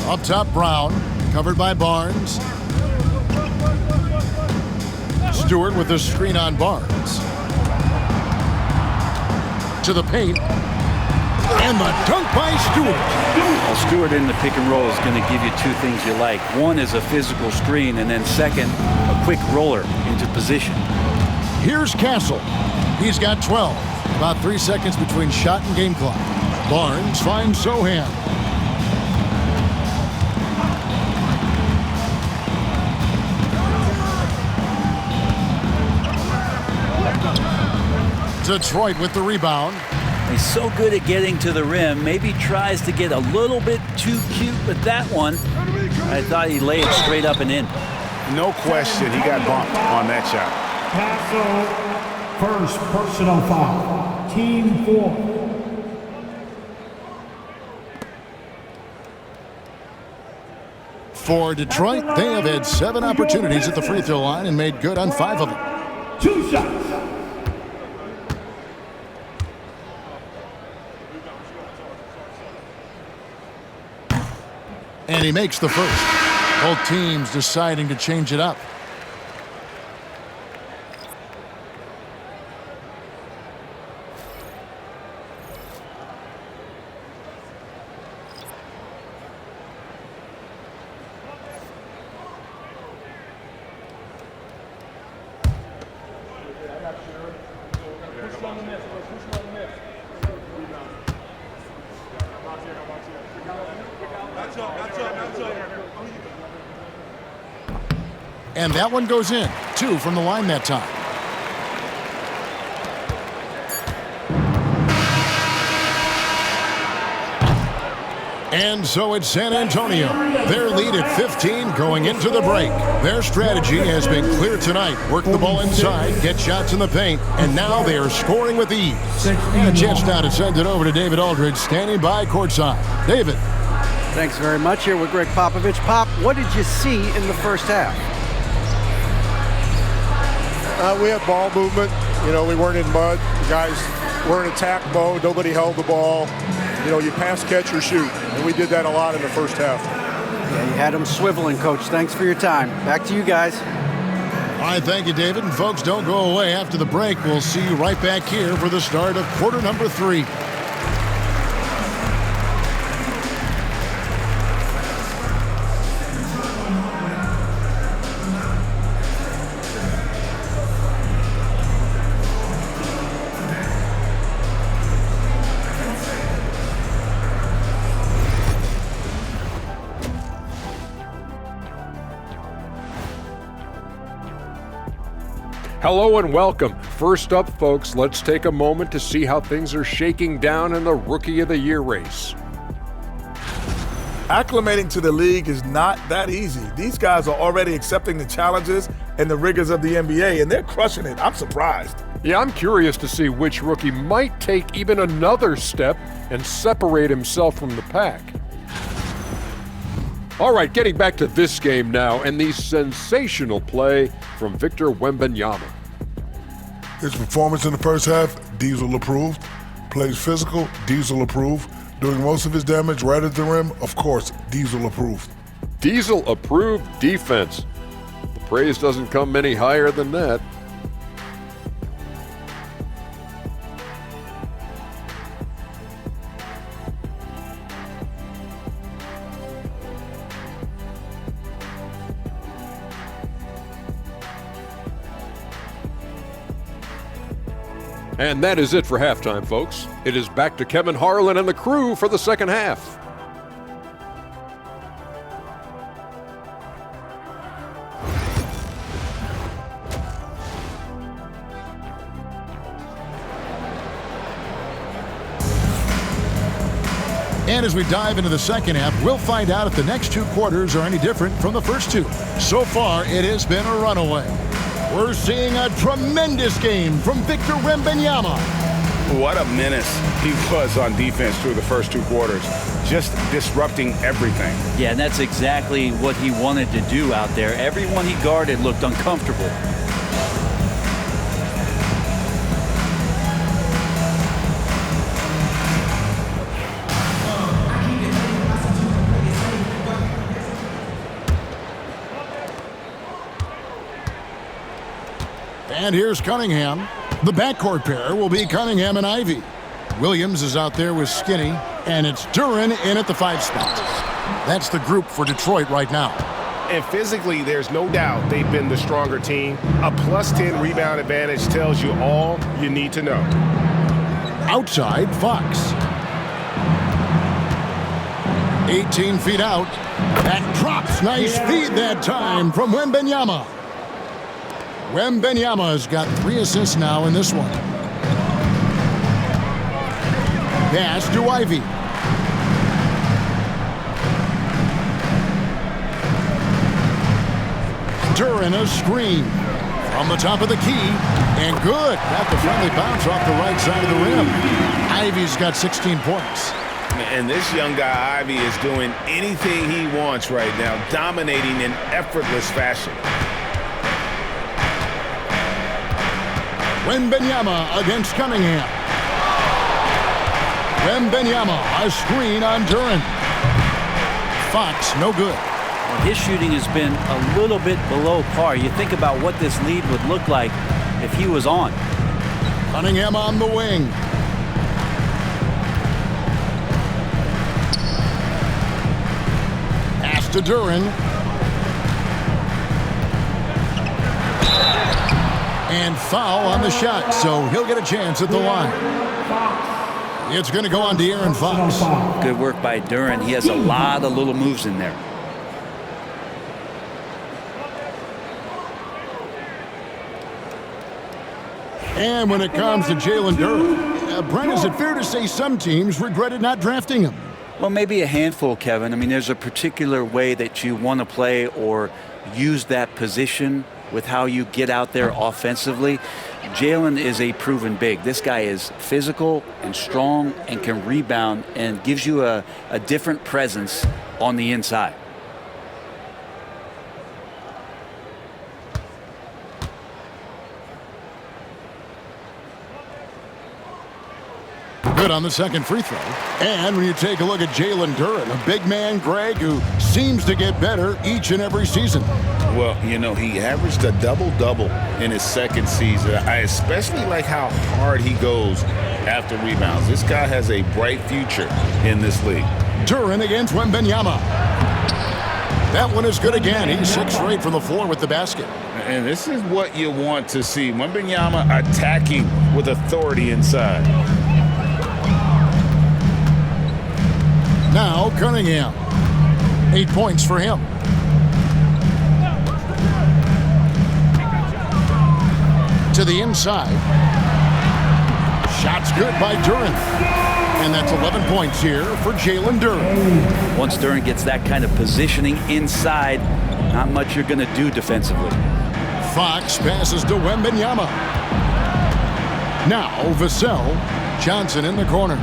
Up top, Brown. Covered by Barnes. Stewart with the screen on Barnes. To the paint. And the dunk by Stewart. Well, Stewart in the pick and roll is going to give you two things you like. One is a physical screen, and then second, a quick roller into position. Here's Castle. He's got 12. About 3 seconds between shot and game clock. Barnes finds Sohan. Detroit with the rebound. He's so good at getting to the rim. Maybe tries to get a little bit too cute with that one. I thought he laid it straight up and in. No question, he got bumped on that shot. Paso, first personal foul. Team 4. For Detroit, they have had 7 opportunities at the free throw line and made good on 5 of them. 2 shots. And he makes the first. Both teams deciding to change it up. And that one goes in. 2 from the line that time. And so it's San Antonio. Their lead at 15 going into the break. Their strategy has been clear tonight. Work the ball inside, get shots in the paint, and now they are scoring with ease. And a chance now to send it over to David Aldridge, standing by courtside. David. Thanks very much. Here with Greg Popovich. Pop, what did you see in the first half? We had ball movement. You know, we weren't in mud. The guys were in attack mode. Nobody held the ball. You know, you pass, catch, or shoot. And we did that a lot in the first half. Yeah, you had them swiveling, Coach. Thanks for your time. Back to you guys. All right, thank you, David. And folks, don't go away. After the break, we'll see you right back here for the start of quarter number 3. Hello and welcome. First up, folks, let's take a moment to see how things are shaking down in the Rookie of the Year race. Acclimating to the league is not that easy. These guys are already accepting the challenges and the rigors of the NBA, and they're crushing it. I'm surprised. Yeah, I'm curious to see which rookie might take even another step and separate himself from the pack. All right, getting back to this game now and the sensational play from Victor Wembanyama. His performance in the first half, Diesel approved. Plays physical, Diesel approved. Doing most of his damage right at the rim, of course, Diesel approved. Diesel approved defense. The praise doesn't come any higher than that. And that is it for halftime, folks. It is back to Kevin Harlan and the crew for the second half. And as we dive into the second half, we'll find out if the next two quarters are any different from the first two. So far, it has been a runaway. We're seeing a tremendous game from Victor Wembanyama. What a menace he was on defense through the first two quarters, just disrupting everything. Yeah, and that's exactly what he wanted to do out there. Everyone he guarded looked uncomfortable. And here's Cunningham. The backcourt pair will be Cunningham and Ivy. Williams is out there with Skinny, and it's Duren in at the 5 spot. That's the group for Detroit right now. And physically, there's no doubt they've been the stronger team. A plus 10 rebound advantage tells you all you need to know. Outside, Fox. 18 feet out. That drops. Nice feed that time from Wembanyama. Wembanyama's got 3 assists now in this one. Pass to Ivy. Duren a screen from the top of the key. And good. Got the friendly bounce off the right side of the rim. Ivy's got 16 points. And this young guy, Ivy, is doing anything he wants right now, dominating in effortless fashion. Wembanyama against Cunningham. Wembanyama, a screen on Duren. Fox, no good. Well, his shooting has been a little bit below par. You think about what this lead would look like if he was on. Cunningham on the wing. Pass to Duren. And foul on the shot, so he'll get a chance at the line. It's going to go on to Aaron Fox. Good work by Duren. He has a lot of little moves in there. And when it comes to Jalen Duren, Brent, is it fair to say some teams regretted not drafting him? Well, maybe a handful, Kevin. I mean, there's a particular way that you want to play or use that position with how you get out there offensively. Jalen is a proven big. This guy is physical and strong and can rebound and gives you a different presence on the inside. Good on the second free throw. And when you take a look at Jalen Duren, a big man, Greg, who seems to get better each and every season. Well, you know, he averaged a double-double in his second season. I especially like how hard he goes after rebounds. This guy has a bright future in this league. Duren against Wembanyama. That one is good again. He's 6 for 8 from the floor with the basket. And this is what you want to see. Wembanyama attacking with authority inside. Now Cunningham. 8 points for him. To the inside. Shot's good by Duren. And that's 11 points here for Jalen Duren. Once Duren gets that kind of positioning inside, not much you're going to do defensively. Fox passes to Wembanyama. Now Vassell. Johnson in the corner.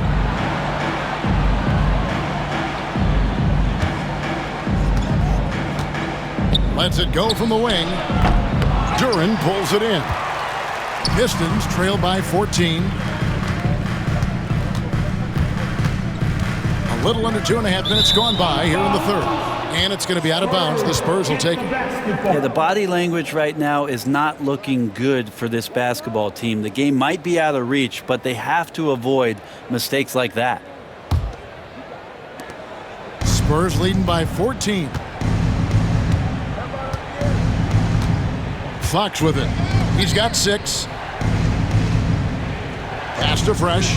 Lets it go from the wing. Duren pulls it in. Pistons trail by 14. A little under 2.5 minutes gone by here in the third. And it's going to be out of bounds. The Spurs will take it. Yeah, the body language right now is not looking good for this basketball team. The game might be out of reach, but they have to avoid mistakes like that. Spurs leading by 14. Fox with it. He's got 6. Pass to Fresh.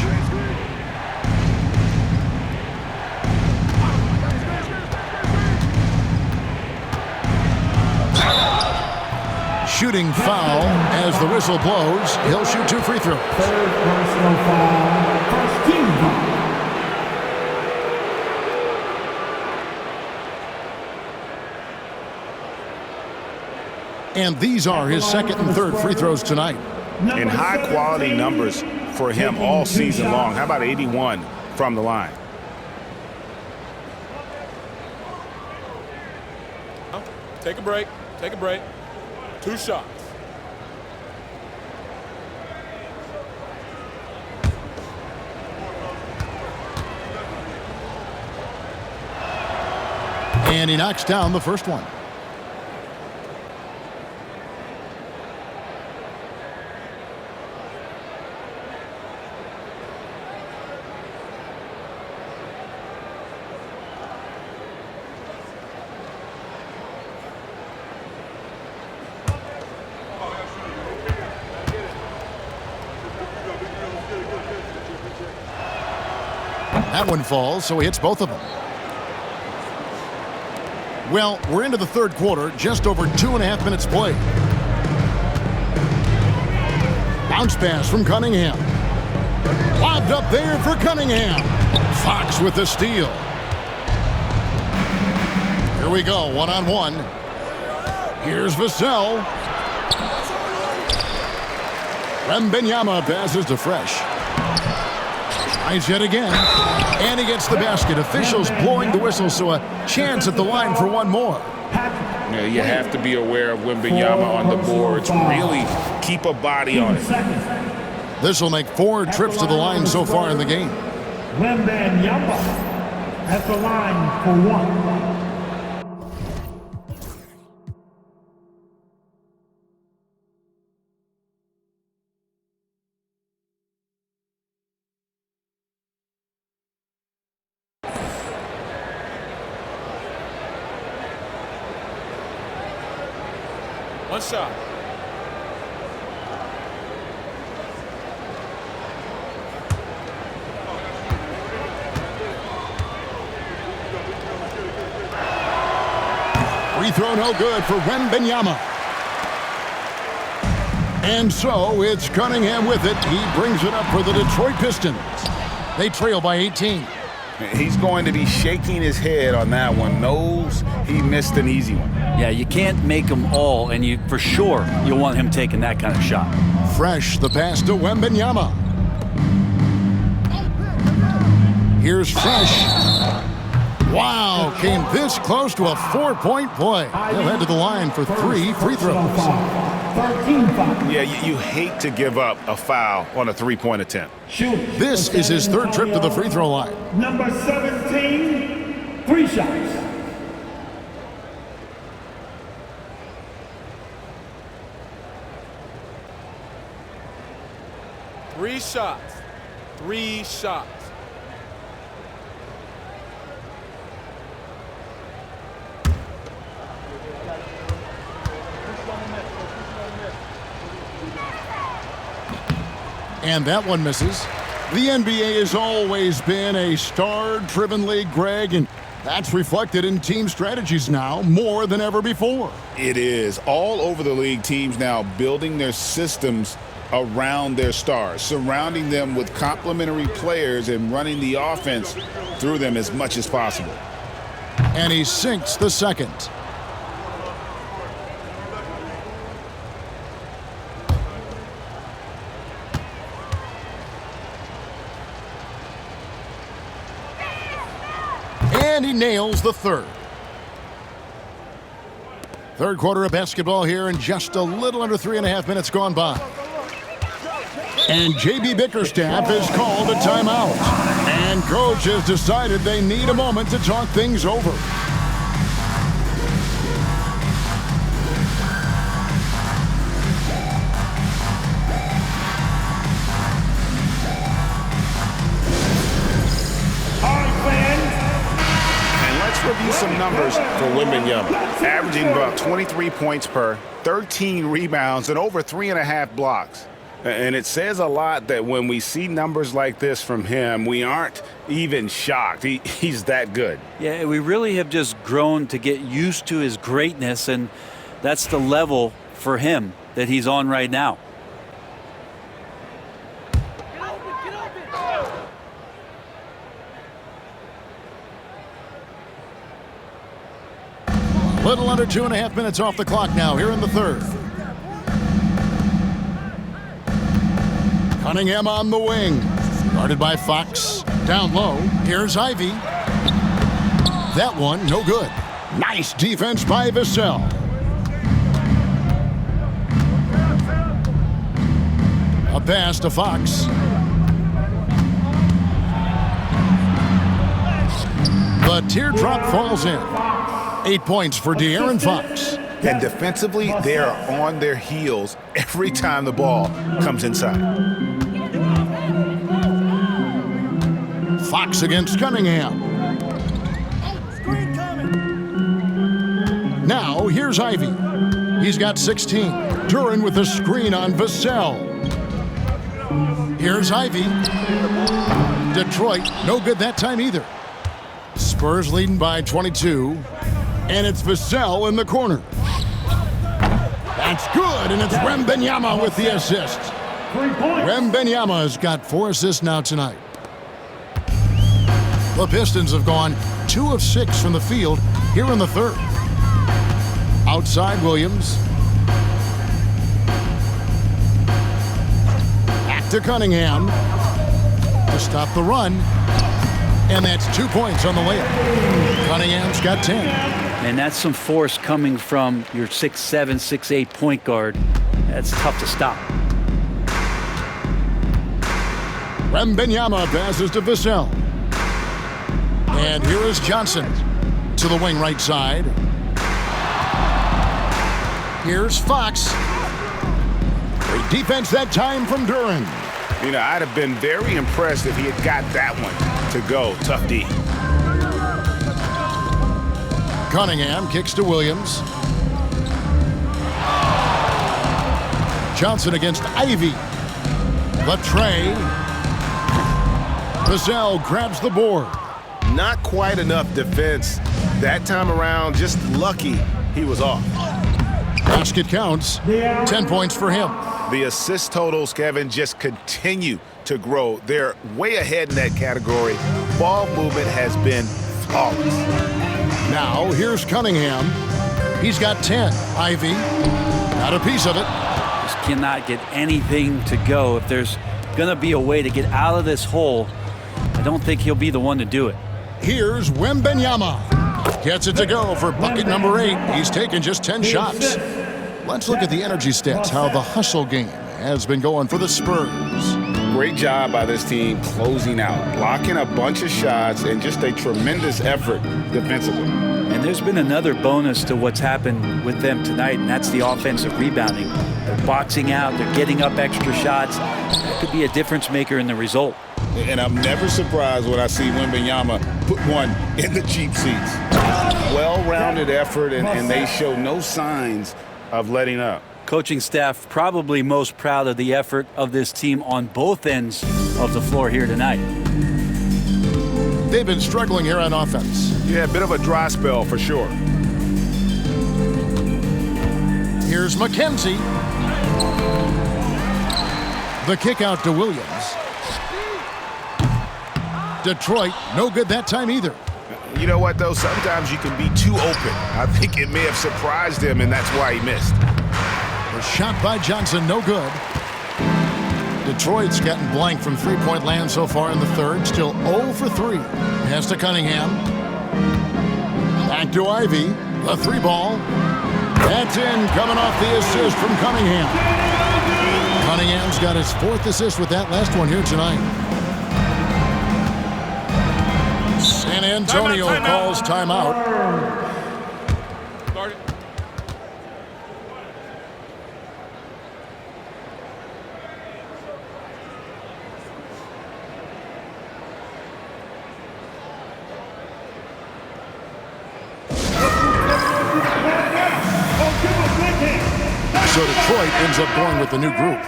Shooting foul as the whistle blows. He'll shoot 2 free throws. Third personal foul, first team foul. And these are his second and third free throws tonight. And high-quality numbers for him all season long. How about 81 from the line? Take a break. Take a break. 2 shots. And he knocks down the first one. That one falls, so he hits both of them. Well, we're into the third quarter, just over 2.5 minutes played. Bounce pass from Cunningham. Lobbed up there for Cunningham. Fox with the steal. Here we go, one-on-one. Here's Vassell. Wembanyama passes to Fresh. Tries yet again. And he gets the basket. Officials blowing the whistle, so a chance at the line for one more. Yeah, you have to be aware of Wembanyama on the boards. Really keep a body on it. This will make 4 trips to the line so far in the game. Wembanyama at the line for 1. One shot. Free throw no good for Wembanyama. And so it's Cunningham with it. He brings it up for the Detroit Pistons. They trail by 18. He's going to be shaking his head on that one. Knows he missed an easy one. Yeah, you can't make them all, and for sure you'll want him taking that kind of shot. Fresh, the pass to Wembanyama. Here's Fresh. Wow, came this close to a 4-point play. He'll head to the line for 3 free throws. 13 fouls. Yeah, you hate to give up a foul on a 3-point attempt. This is his third trip to the free throw line. Number 17, 3 shots. Three shots. And that one misses. The NBA has always been a star-driven league, Greg, and that's reflected in team strategies now more than ever before. It is. All over the league, teams now building their systems around their stars, surrounding them with complementary players and running the offense through them as much as possible. And he sinks the second. And he nails the third. Third quarter of basketball here, and just a little under 3.5 minutes gone by. And J.B. Bickerstaff has called a timeout. And coach has decided they need a moment to talk things over. Review some numbers for Wembanyama. Averaging about 23 points per, 13 rebounds, and over 3.5 blocks. And it says a lot that when we see numbers like this from him, we aren't even shocked. He's that good. Yeah, we really have just grown to get used to his greatness, and that's the level for him that he's on right now. Little under 2.5 minutes off the clock now here in the third. Cunningham on the wing. Guarded by Fox. Down low. Here's Ivy. That one, no good. Nice defense by Vassell. A pass to Fox. The teardrop falls in. 8 points for De'Aaron Fox. And defensively, they are on their heels every time the ball comes inside. Fox against Cunningham. Now, here's Ivy. He's got 16. Duran with a screen on Vassell. Here's Ivy. Detroit, no good that time either. Spurs leading by 22. And it's Vassell in the corner. That's good, and it's Wembanyama with the assist. Wembanyama has got 4 assists now tonight. The Pistons have gone 2 of 6 from the field here in the third. Outside Williams. Back to Cunningham to stop the run. And that's 2 points on the layup. Cunningham's got 10. And that's some force coming from your 6'7", 6'8" point guard. That's tough to stop. Wembanyama passes to Vassell. And here is Johnson to the wing right side. Here's Fox. Great defense that time from Duran. You know, I'd have been very impressed if he had got that one to go. Tough D. Cunningham kicks to Williams. Johnson against Ivy. The tray. Vassell grabs the board. Not quite enough defense that time around. Just lucky he was off. Basket counts. 10 points for him. The assist totals, Kevin, just continue to grow. They're way ahead in that category. Ball movement has been flawless. Now, here's Cunningham. He's got 10. Ivy got a piece of it. Just cannot get anything to go. If there's going to be a way to get out of this hole, I don't think he'll be the one to do it. Here's Wembanyama. Gets it to go for bucket number 8. He's taken just 10 shots. Let's look at the energy stats, how the hustle game has been going for the Spurs. Great job by this team closing out, blocking a bunch of shots, and just a tremendous effort defensively. And there's been another bonus to what's happened with them tonight, and that's the offensive rebounding. They're boxing out, they're getting up extra shots. That could be a difference maker in the result. And I'm never surprised when I see Wembanyama put one in the cheap seats. Well-rounded effort, and they show no signs of letting up. Coaching staff probably most proud of the effort of this team on both ends of the floor here tonight. They've been struggling here on offense. Yeah, a bit of a dry spell for sure. Here's McKenzie. The kick out to Williams. Detroit, no good that time either. You know what, though? Sometimes you can be too open. I think it may have surprised him, and that's why he missed. The shot by Johnson, no good. Detroit's gotten blank from three-point land so far in the third. Still 0 for 3. Pass to Cunningham. Back to Ivy. The 3-ball. That's in, coming off the assist from Cunningham. Cunningham's got his 4th assist with that last one here tonight. San Antonio calls timeout. So Detroit ends up going with the new group.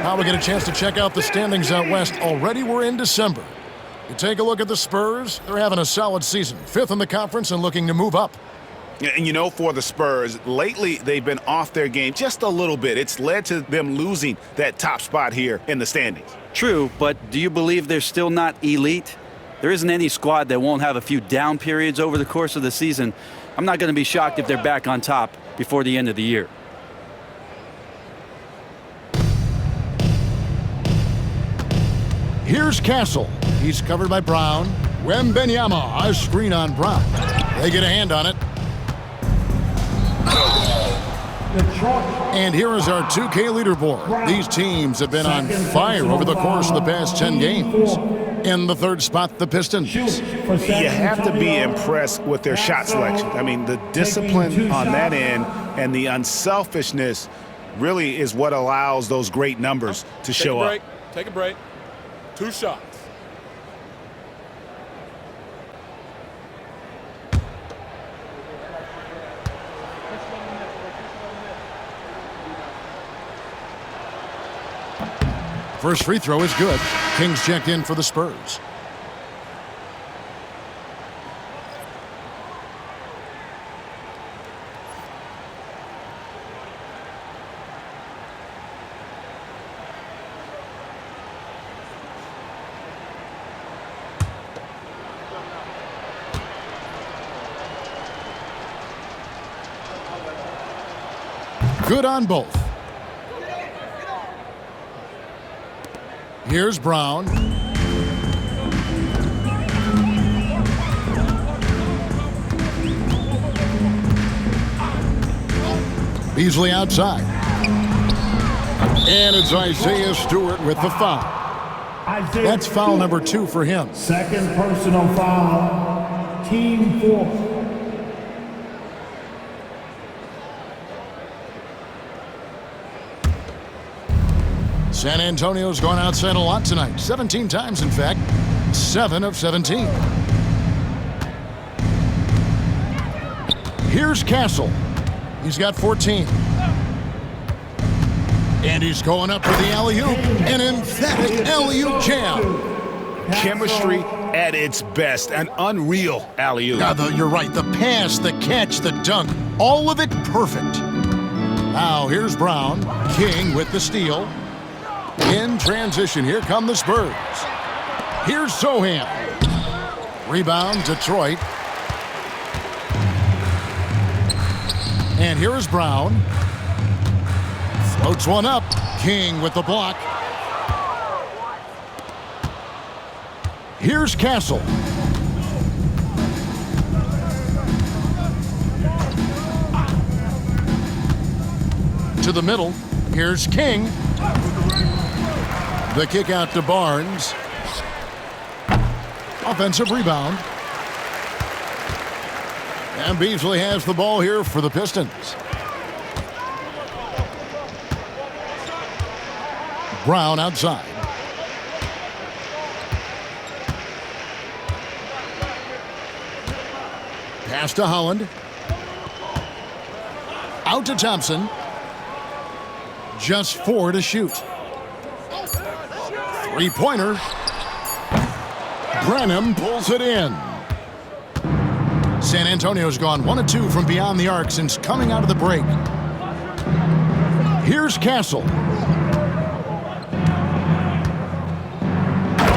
Now we get a chance to check out the standings out west. Already we're in December. You take a look at the Spurs. They're having a solid season. 5th in the conference and looking to move up. And you know, for the Spurs, lately they've been off their game just a little bit. It's led to them losing that top spot here in the standings. True, but do you believe they're still not elite? There isn't any squad that won't have a few down periods over the course of the season. I'm not going to be shocked if they're back on top before the end of the year. Here's Castle. He's covered by Brown. Wembenyama, a screen on Brown. They get a hand on it. And here is our 2K leaderboard. These teams have been on fire over the course of the past 10 games. In the third spot, the Pistons. You have to be impressed with their shot selection. I mean, the discipline on that end and the unselfishness really is what allows those great numbers to show up. Take a break. 2 shots. First free throw is good. Kings checked in for the Spurs. Good on both. Here's Brown. Beasley outside. And it's Isaiah Stewart with the foul. That's foul number 2 for him. Second personal foul. Team 4. San Antonio's gone outside a lot tonight. 17 times, in fact. 7 of 17. Here's Castle. He's got 14. And he's going up for the alley-oop. An emphatic alley-oop jam. Chemistry at its best. An unreal alley-oop. You're right. The pass, the catch, the dunk. All of it perfect. Now here's Brown. King with the steal. In transition, here come the Spurs. Here's Sohan. Rebound, Detroit. And here is Brown. Floats one up. King with the block. Here's Castle. To the middle. Here's King. The kick out to Barnes. Offensive rebound. And Beasley has the ball here for the Pistons. Brown outside. Pass to Holland. Out to Thompson. Just 4 to shoot. Three-pointer. Branham pulls it in. San Antonio's gone 1 of 2 from beyond the arc since coming out of the break. Here's Castle.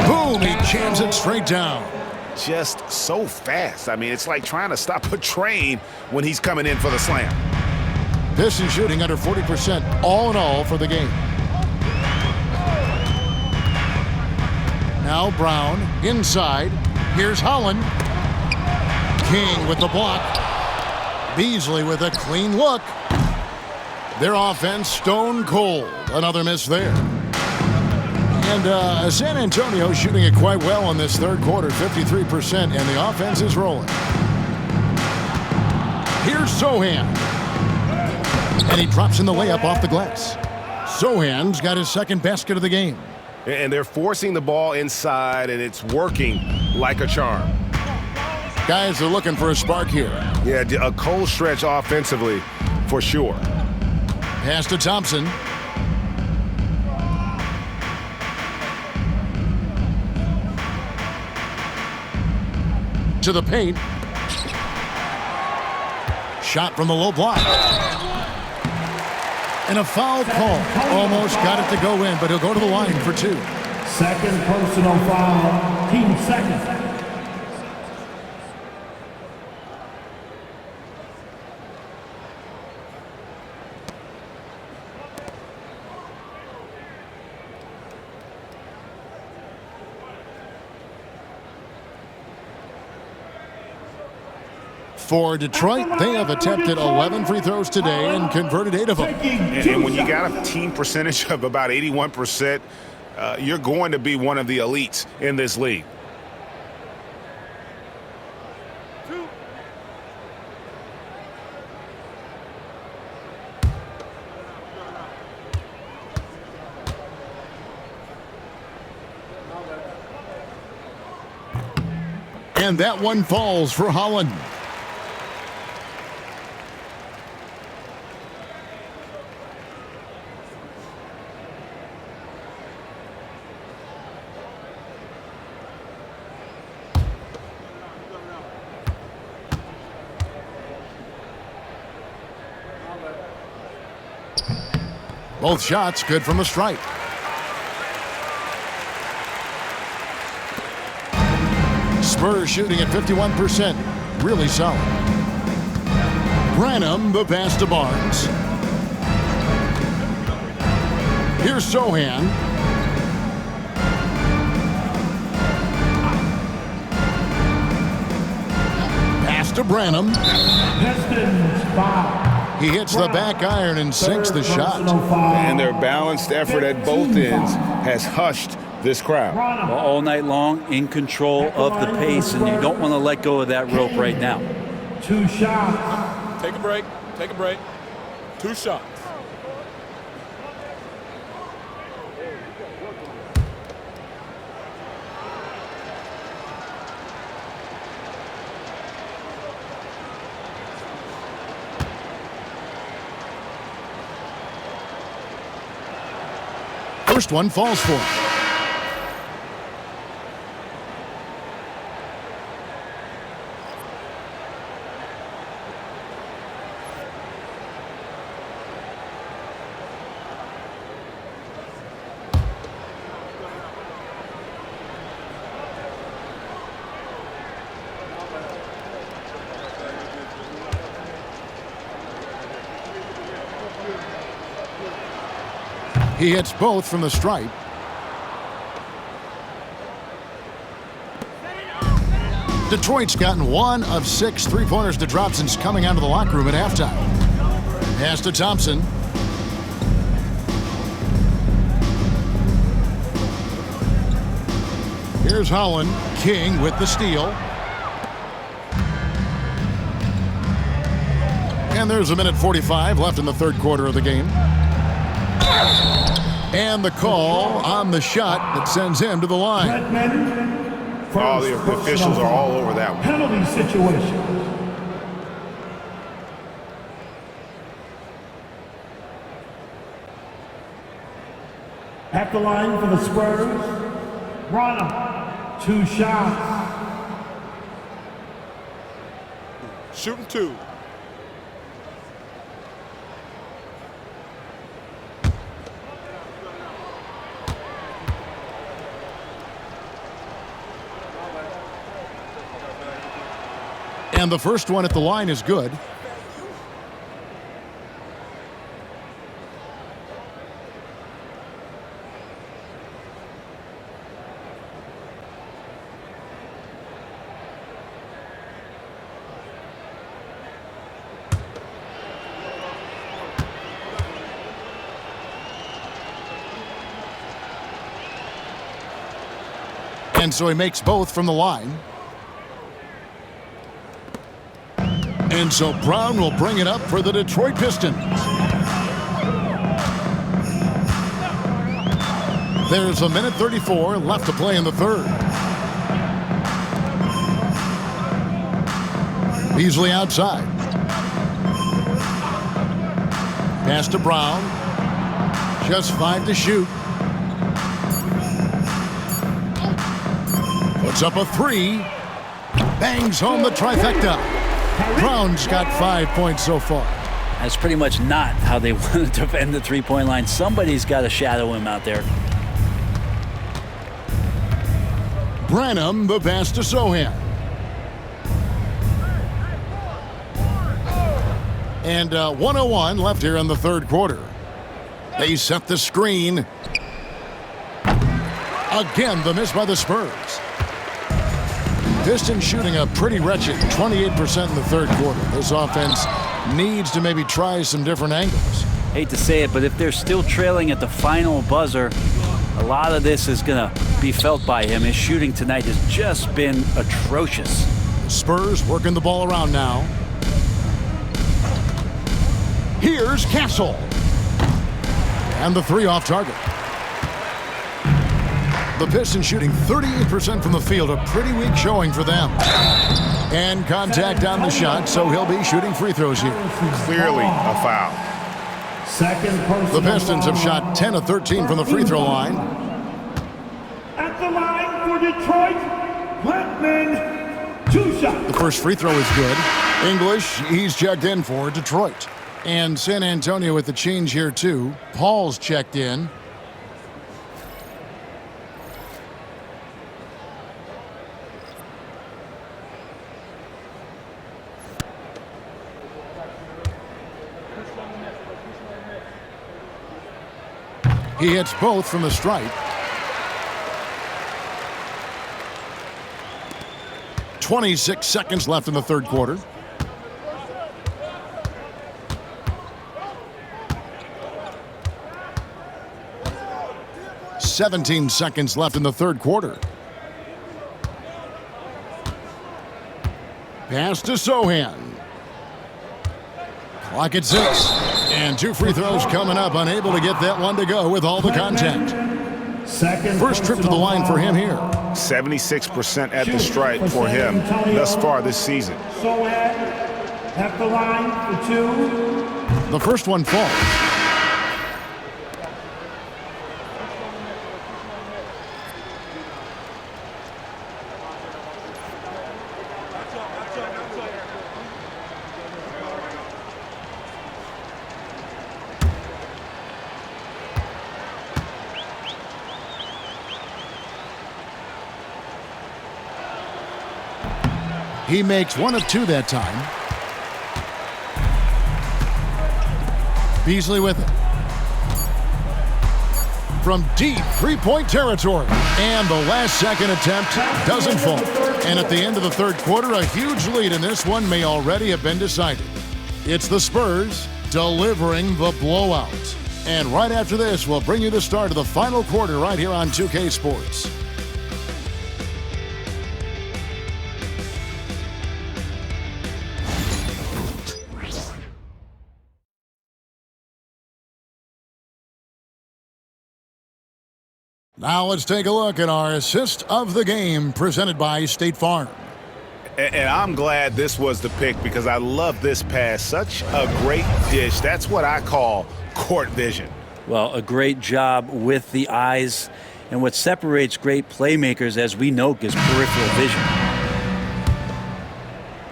Boom, he jams it straight down. Just so fast. I mean, it's like trying to stop a train when he's coming in for the slam. Pistons shooting under 40% all in all for the game. Now Brown inside. Here's Holland. King with the block. Beasley with a clean look. Their offense stone cold. Another miss there. And San Antonio shooting it quite well in this third quarter, 53%, and the offense is rolling. Here's Sohan. And he drops in the layup off the glass. Sohan's got his second basket of the game. And they're forcing the ball inside, and it's working like a charm. Guys are looking for a spark here. Yeah, a cold stretch offensively, for sure. Pass to Thompson. To the paint. Shot from the low block. And a foul call. Almost got it to go in, but he'll go to the line for 2. Second personal foul. Team second. For Detroit, they have attempted 11 free throws today and converted 8 of them. And when you got a team percentage of about 81%, you're going to be one of the elites in this league. And that one falls for Holland. Both shots good from the stripe. Spurs shooting at 51%. Really solid. Branham, the pass to Barnes. Here's Sohan. Pass to Branham. Pistons foul. He hits the back iron and sinks the shot. And their balanced effort at both ends has hushed this crowd. Well, all night long, in control of the pace, and you don't want to let go of that rope right now. 2 shots. Take a break. Take a break. 2 shots. First one falls for him. He hits both from the stripe. Detroit's gotten 1 of 6 three-pointers to drop since coming out of the locker room at halftime. Pass to Thompson. Here's Holland. King with the steal. And there's a minute 45 left in the third quarter of the game. And the call on the shot that sends him to the line. Oh, the officials are all over that one. Penalty situation. At the line for the Spurs, Branham, 2 shots. Shooting 2. And the first one at the line is good. And so he makes both from the line. And so Brown will bring it up for the Detroit Pistons. There's a minute 34 left to play in the third. Beasley outside. Pass to Brown. Just 5 to shoot. Puts up a 3. Bangs home the trifecta. Brown's got 5 points so far. That's pretty much not how they want to defend the three-point line. Somebody's got to shadow him out there. Branham, the pass to Sohan. And 1:01 left here in the third quarter. They set the screen. Again, the miss by the Spurs. Pistons shooting a pretty wretched 28% in the third quarter. This offense needs to maybe try some different angles. Hate to say it, but if they're still trailing at the final buzzer, a lot of this is going to be felt by him. His shooting tonight has just been atrocious. The Spurs working the ball around now. Here's Castle. And the three off target. The Pistons shooting 38% from the field, a pretty weak showing for them. And contact on the shot, so he'll be shooting free throws here. Clearly a foul. The Pistons have shot 10 of 13 from the free throw line. At the line for Detroit, Blackman, 2 shots. The first free throw is good. English, he's checked in for Detroit. And San Antonio with the change here too. Paul's checked in. He hits both from the stripe. 26 seconds left in the third quarter. "17 seconds left in the third quarter. Pass to Sohan. Clock at 6. And 2 free throws coming up. Unable to get that one to go with all the contact. First trip to the line for him here. 76% at the stripe for him thus far this season. Sohan at the line for 2. The first one falls. He makes 1 of 2 that time. Beasley with it. From deep three-point territory. And the last second attempt doesn't fall. And at the end of the third quarter, a huge lead in this one may already have been decided. It's the Spurs delivering the blowout. And right after this, we'll bring you the start of the final quarter right here on 2K Sports. Now let's take a look at our assist of the game presented by State Farm. And I'm glad this was the pick because I love this pass. Such a great dish. That's what I call court vision. Well, a great job with the eyes. And what separates great playmakers, as we know, is peripheral vision.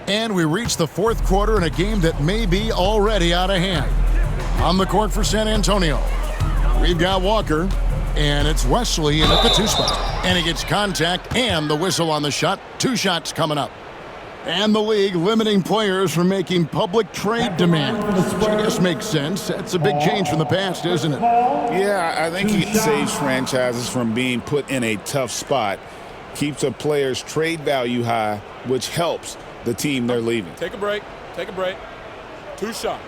And we reach the fourth quarter in a game that may be already out of hand. On the court for San Antonio, we've got Walker. And it's Wesley in at the 2 spot. And he gets contact and the whistle on the shot. 2 shots coming up. And the league limiting players from making public trade demands. Which I guess makes sense. That's a big change from the past, isn't it? Yeah, I think it saves franchises from being put in a tough spot. Keeps a player's trade value high, which helps the team they're leaving. Take a break. Take a break. 2 shots.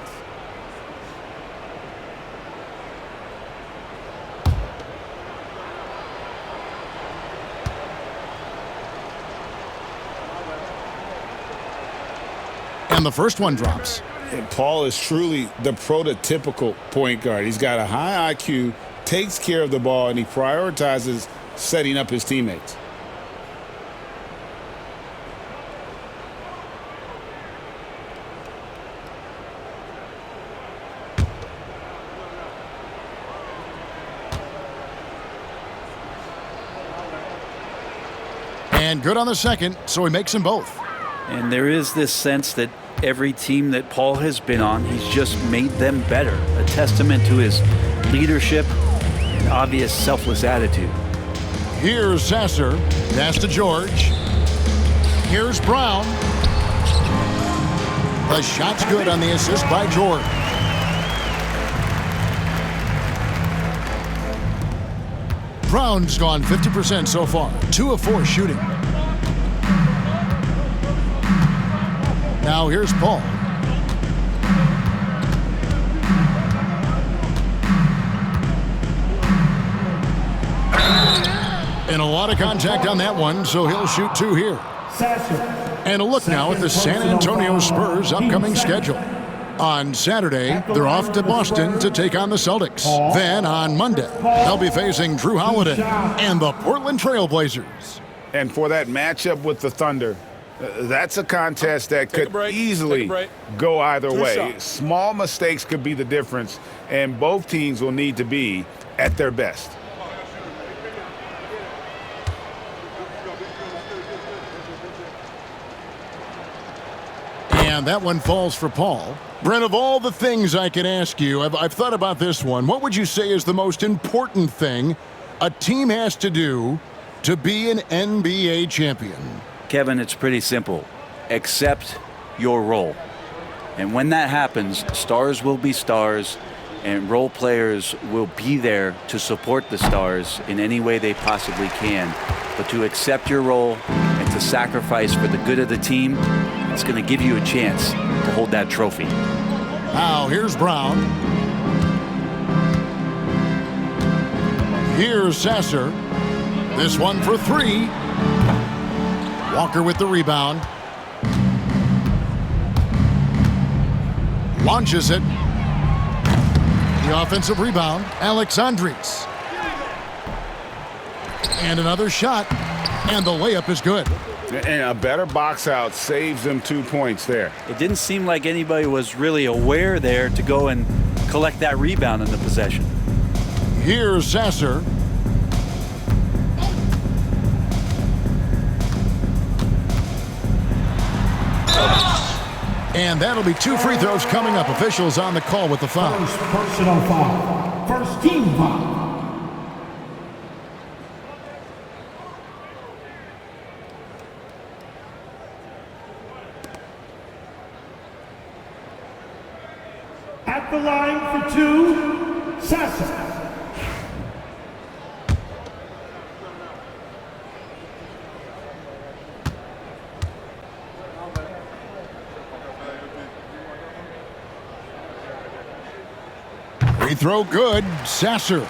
And the first one drops. And Paul is truly the prototypical point guard. He's got a high IQ, takes care of the ball, and he prioritizes setting up his teammates. And good on the second, so he makes them both. And there is this sense that every team that Paul has been on, he's just made them better. A testament to his leadership and obvious selfless attitude. Here's Sasser. Pass to George. Here's Brown. The shot's good on the assist by George. Brown's gone 50% so far. 2 of 4 shooting. Now here's Paul. And a lot of contact on that one, so he'll shoot 2 here. And a look now at the San Antonio Spurs' upcoming schedule. On Saturday, they're off to Boston to take on the Celtics. Then on Monday, they'll be facing Drew Holiday and the Portland Trail Blazers. And for that matchup with the Thunder, that's a contest that could easily go either way. Small mistakes could be the difference, and both teams will need to be at their best. And that one falls for Paul. Brent, of all the things I could ask you, I've thought about this one. What would you say is the most important thing a team has to do to be an NBA champion? Kevin, it's pretty simple. Accept your role. And when that happens, stars will be stars, and role players will be there to support the stars in any way they possibly can. But to accept your role and to sacrifice for the good of the team, it's going to give you a chance to hold that trophy. Now, here's Brown. Here's Sasser. This one for 3. Walker with the rebound. Launches it. The offensive rebound, Alexandris. And another shot, and the layup is good. And a better box out saves them 2 points there. It didn't seem like anybody was really aware there to go and collect that rebound in the possession. Here's Sasser. And that'll be 2 free throws coming up. Officials on the call with the foul. First personal foul. First team foul. At the line for 2, Sasser. Free throw good, Sasser.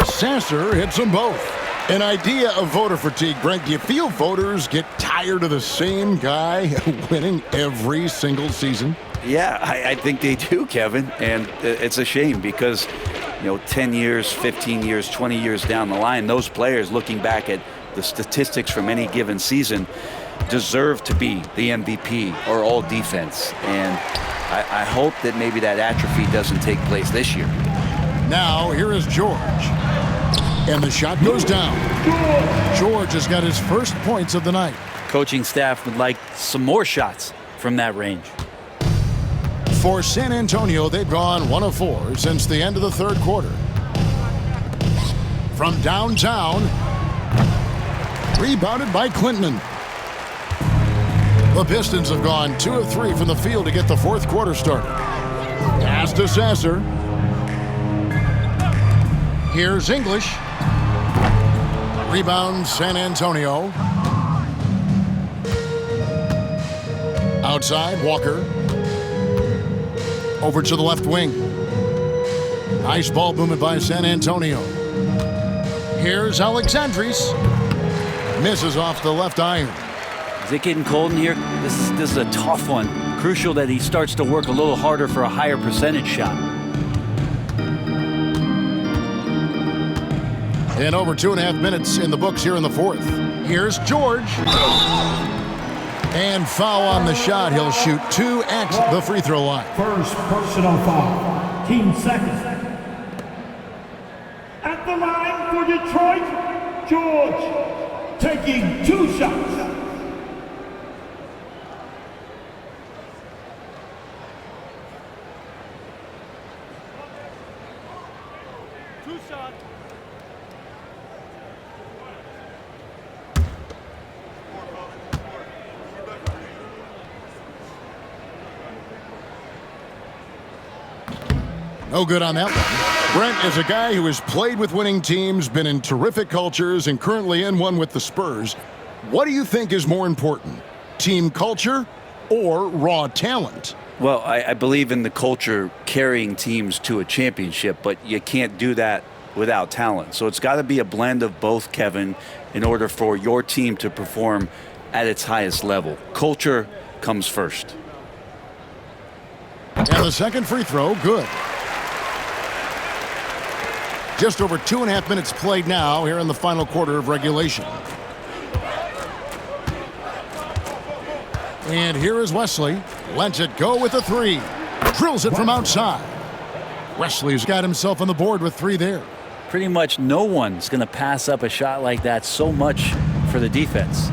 Sasser hits them both. An idea of voter fatigue, Brent. Do you feel voters get tired of the same guy winning every single season? Yeah, I think they do, Kevin. And it's a shame because, 10 years, 15 years, 20 years down the line, those players looking back at the statistics from any given season deserve to be the MVP or all defense. And I hope that maybe that atrophy doesn't take place this year. Now, here is George. And the shot goes down. George has got his first points of the night. Coaching staff would like some more shots from that range. For San Antonio, they've gone 1 of 4 since the end of the third quarter. From downtown, rebounded by Clinton. The Pistons have gone 2 of 3 from the field to get the fourth quarter started. Pass to Sasser. Here's English. Rebound, San Antonio. Outside, Walker. Over to the left wing. Nice ball movement by San Antonio. Here's Alexandris. Misses off the left iron. Is it getting cold in here? This is a tough one. Crucial that he starts to work a little harder for a higher percentage shot. And over 2.5 minutes in the books here in the fourth. Here's George. And foul on the shot. He'll shoot 2 at the free throw line. First personal foul. Team second. At the line for Detroit, George taking 2 shots. No good on that one. Brent is a guy who has played with winning teams, been in terrific cultures, and currently in one with the Spurs. What do you think is more important, team culture or raw talent? Well, I believe in the culture carrying teams to a championship, but you can't do that without talent. So it's got to be a blend of both, Kevin, in order for your team to perform at its highest level. Culture comes first. And the second free throw, good. Just over 2.5 minutes played now here in the final quarter of regulation. And here is Wesley. Lets it go with a three. Drills it from outside. Wesley's got himself on the board with 3 there. Pretty much no one's going to pass up a shot like that so much for the defense.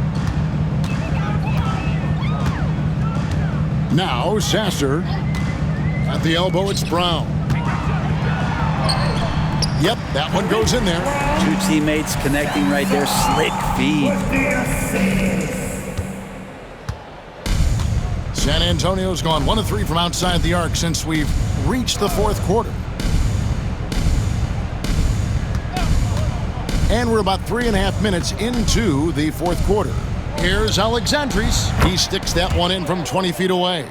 Now Sasser. At the elbow, it's Brown. Yep, that one goes in there. 2 teammates connecting right there. Slick feed. San Antonio's gone 1 of 3 from outside the arc since we've reached the fourth quarter. And we're about 3.5 minutes into the fourth quarter. Here's Alexandris. He sticks that one in from 20 feet away.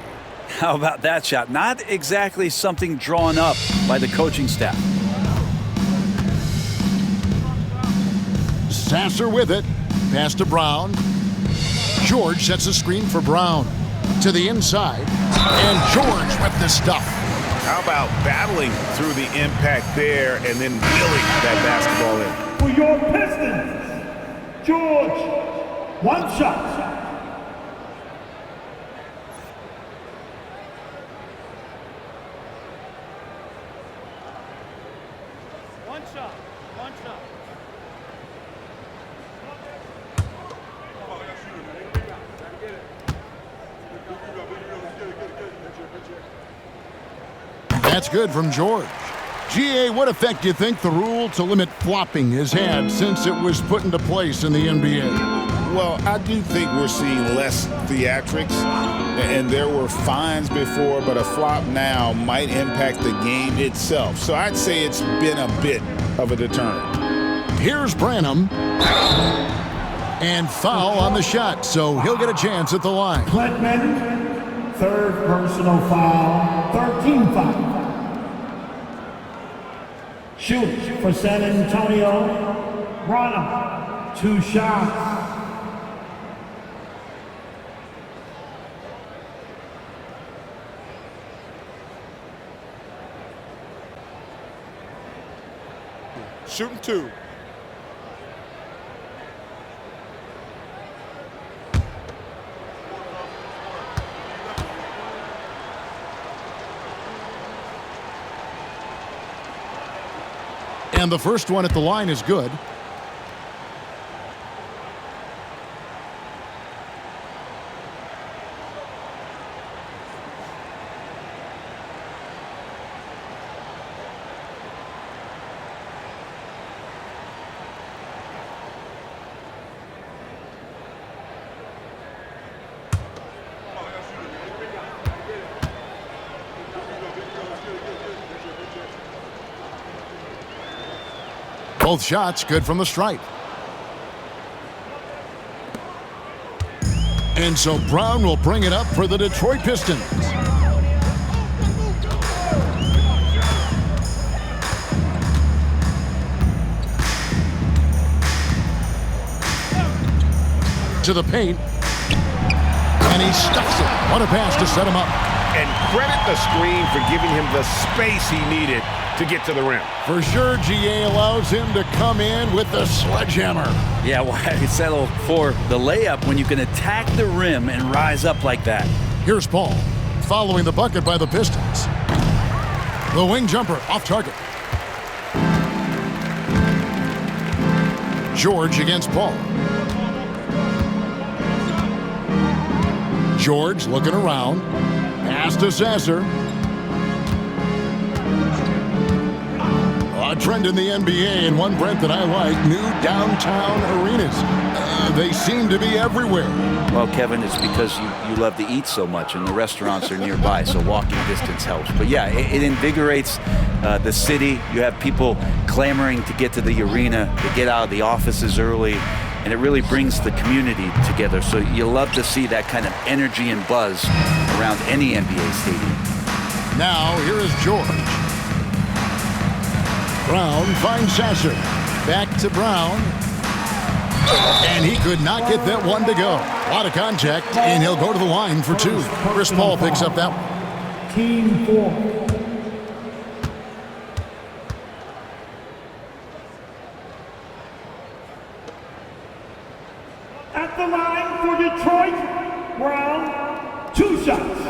How about that shot? Not exactly something drawn up by the coaching staff. Sasser with it. Pass to Brown. George sets a screen for Brown. To the inside. And George with the stuff. How about battling through the impact there and then wheeling that basketball in? For your Pistons, George, 1 shot. That's good from George. GA, what effect do you think the rule to limit flopping has had since it was put into place in the NBA? Well, I do think we're seeing less theatrics, and there were fines before, but a flop now might impact the game itself. So I'd say it's been a bit of a deterrent. Here's Branham. And foul on the shot, so he'll get a chance at the line. Klintman, 3rd personal foul, 13 foul. Shoot for San Antonio, Branham, 2 shots. Shooting 2. And the first one at the line is good. Both shots good from the stripe. And so Brown will bring it up for the Detroit Pistons. To the paint. And he stuffs it. What a pass to set him up. And credit the screen for giving him the space he needed to get to the rim. For sure, GA allows him to come in with the sledgehammer. Yeah, why settle for the layup when you can attack the rim and rise up like that? Here's Paul, following the bucket by the Pistons. The wing jumper off target. George against Paul. George looking around. Pass to Sasser. A trend in the NBA, and one, Brent, that I like, new downtown arenas. They seem to be everywhere. Well, Kevin, it's because you love to eat so much, and the restaurants are nearby, so walking distance helps. But yeah, it invigorates the city. You have people clamoring to get to the arena, to get out of the offices early, and it really brings the community together. So you love to see that kind of energy and buzz around any NBA stadium. Now, here is George. Brown finds Sasser. Back to Brown. And he could not get that one to go. A lot of contact, and he'll go to the line for two. Chris Paul picks up that one. Team 4. At the line for Detroit, Brown, 2 shots.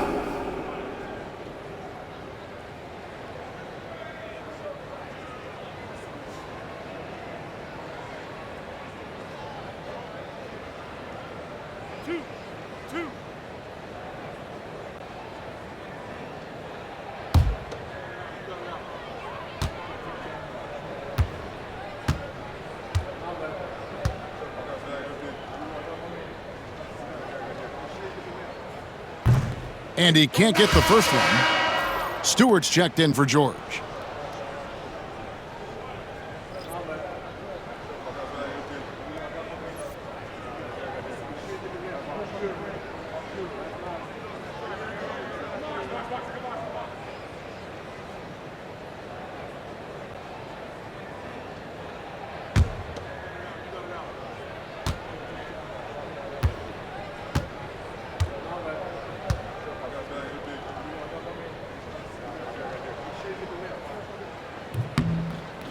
And he can't get the first one. Stewart's checked in for George.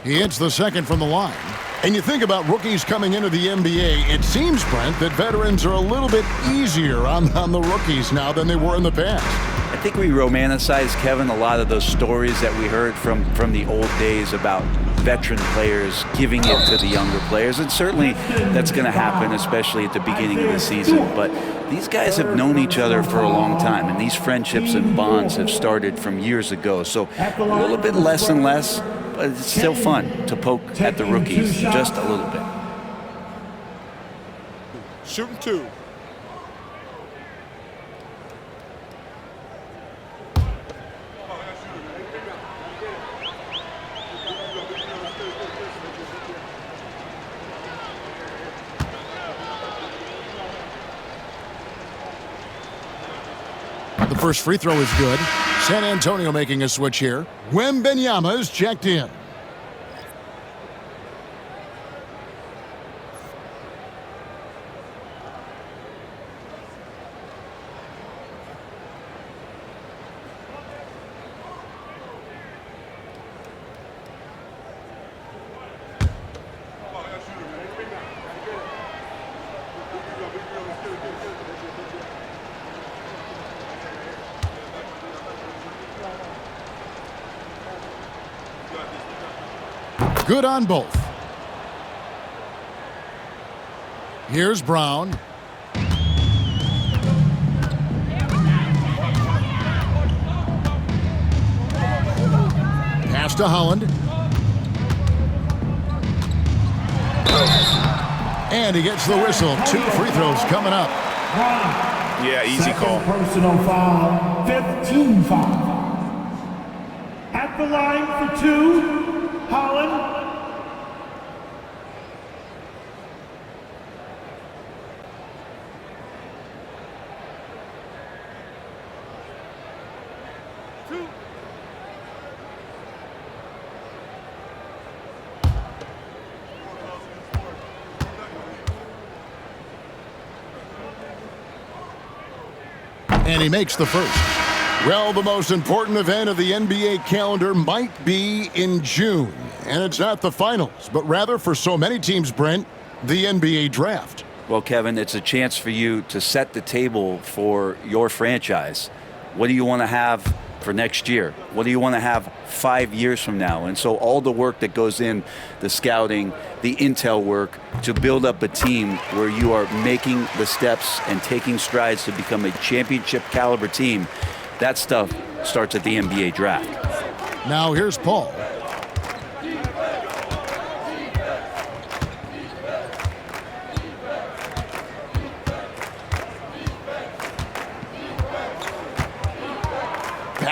He hits the second from the line. And you think about rookies coming into the NBA, it seems, Brent, that veterans are a little bit easier on the rookies now than they were in the past. I think we romanticize, Kevin, a lot of those stories that we heard from the old days about veteran players giving it to the younger players. And certainly that's going to happen, especially at the beginning of the season. But these guys have known each other for a long time, and these friendships and bonds have started from years ago. So a little bit less and less. But it's still fun to poke at the rookies just a little bit. Shooting 2. The first free throw is good. San Antonio making a switch here. Wembanyama's checked in. Good on both. Here's Brown. Pass to Holland. And he gets the whistle. 2 free throws coming up. Yeah, easy call. Personal foul, 5th team foul. At the line for 2, Holland. And he makes the first. Well, the most important event of the NBA calendar might be in June. And it's not the finals, but rather for so many teams, Brent, the NBA draft. Well, Kevin, it's a chance for you to set the table for your franchise. What do you want to have for next year? What do you want to have 5 years from now? And so all the work that goes in, the scouting, the intel work to build up a team where you are making the steps and taking strides to become a championship caliber team, that stuff starts at the NBA draft. Now here's Paul.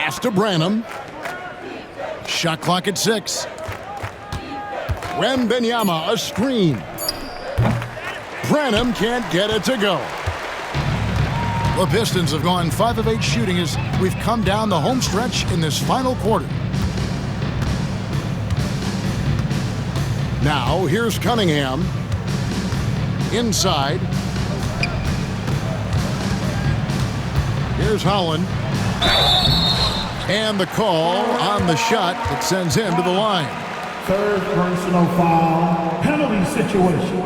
Pass to Branham. Shot clock at 6. Wembanyama, a screen. Branham can't get it to go. The Pistons have gone 5 of 8 shooting as we've come down the home stretch in this final quarter. Now, here's Cunningham. Inside. Here's Holland. And the call on the shot that sends him to the line. Third personal foul, penalty situation.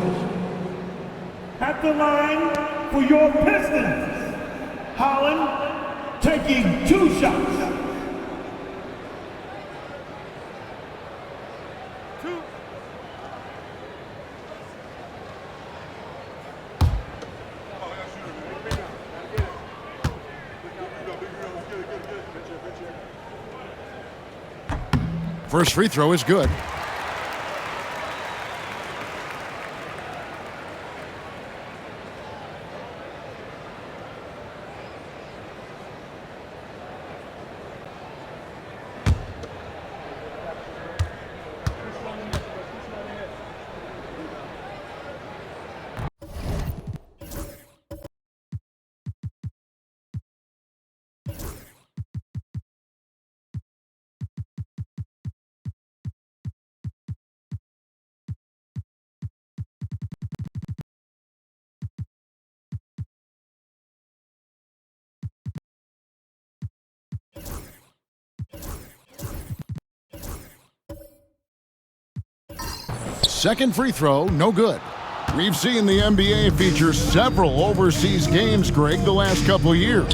At the line for your Pistons, Holland taking 2 shots. First free throw is good. Second free throw, no good. We've seen the NBA feature several overseas games, Greg, the last couple years.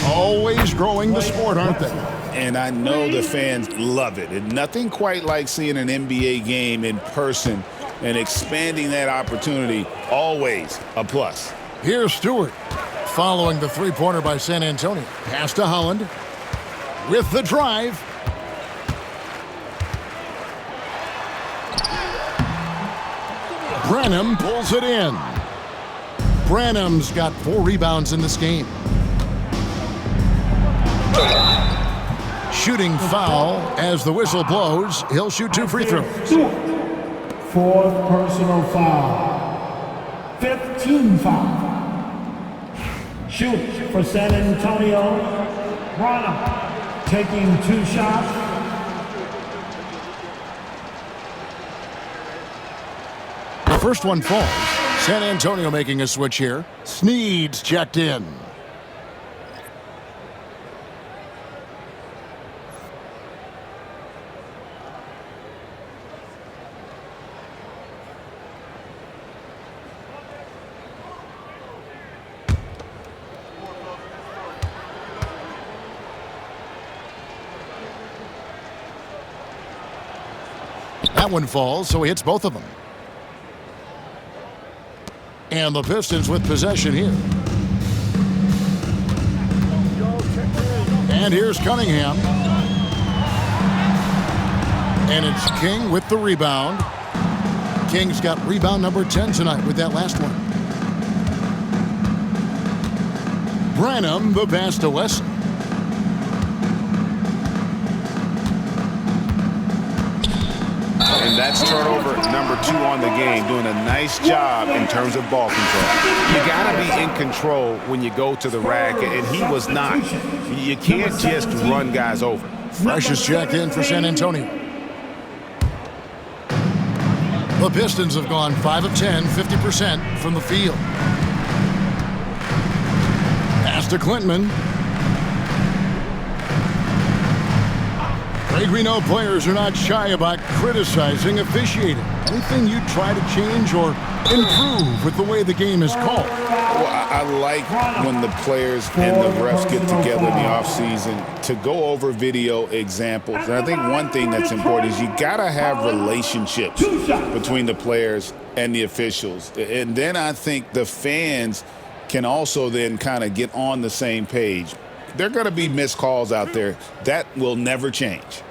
Always growing the sport, aren't they? And I know the fans love it. And nothing quite like seeing an NBA game in person and expanding that opportunity, always a plus. Here's Stewart following the three-pointer by San Antonio. Pass to Holland with the drive. Branham pulls it in. Branham's got 4 rebounds in this game. Shooting foul as the whistle blows. He'll shoot 2 free throws. Fourth personal foul. 15 foul. Shoot for San Antonio. Branham taking 2 shots. The first one falls. San Antonio making a switch here. Sneed's checked in. That one falls, so he hits both of them. And the Pistons with possession here. And here's Cunningham. And it's King with the rebound. King's got rebound number 10 tonight with that last one. Branham, the pass to Wesley. And that's turnover number 2 on the game, doing a nice job in terms of ball control. You got to be in control when you go to the rack, and he was not. You can't just run guys over. Fresh is checked in for San Antonio. The Pistons have gone 5 of 10, 50% from the field. Pass to Clinton. Greg, we know players are not shy about criticizing officiating. Anything you try to change or improve with the way the game is called? Well, I like when the players and the refs get together in the offseason to go over video examples. And I think one thing that's important is you got to have relationships between the players and the officials. And then I think the fans can also then kind of get on the same page. There are going to be missed calls out there. That will never change.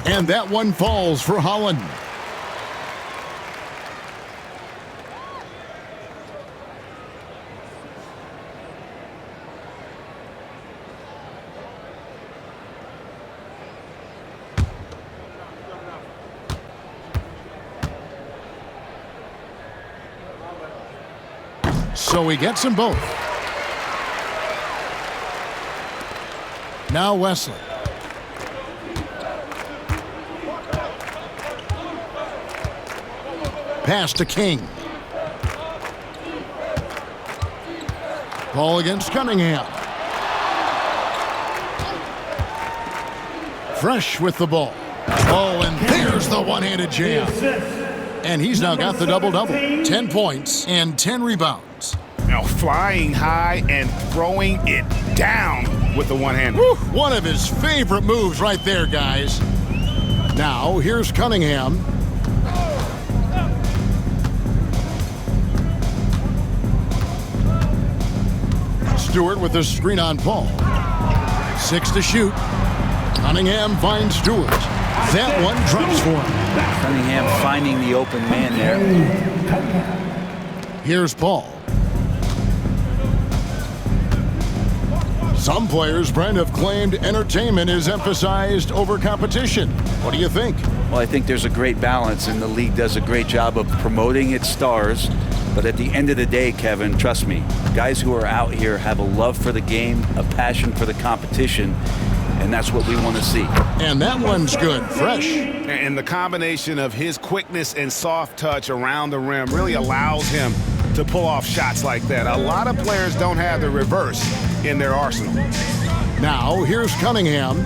And that one falls for Holland. So he gets them both. Now Wesley. Pass to King. Ball against Cunningham. Fresh with the ball. Oh, and there's the one-handed jam. And he's now got the double-double. 10 points and 10 rebounds. Now flying high and throwing it down with the one-hand. One of his favorite moves right there, guys. Now, here's Cunningham. Stewart with the screen on Paul. 6 to shoot. Cunningham finds Stewart. That one drops for him. Cunningham finding the open man there. Here's Paul. Some players, Brent, have claimed entertainment is emphasized over competition. What do you think? Well, I think there's a great balance, and the league does a great job of promoting its stars. But at the end of the day, Kevin, trust me, guys who are out here have a love for the game, a passion for the competition, and that's what we want to see. And that one's good, fresh. And the combination of his quickness and soft touch around the rim really allows him to pull off shots like that. A lot of players don't have the reverse in their arsenal. Now, here's Cunningham.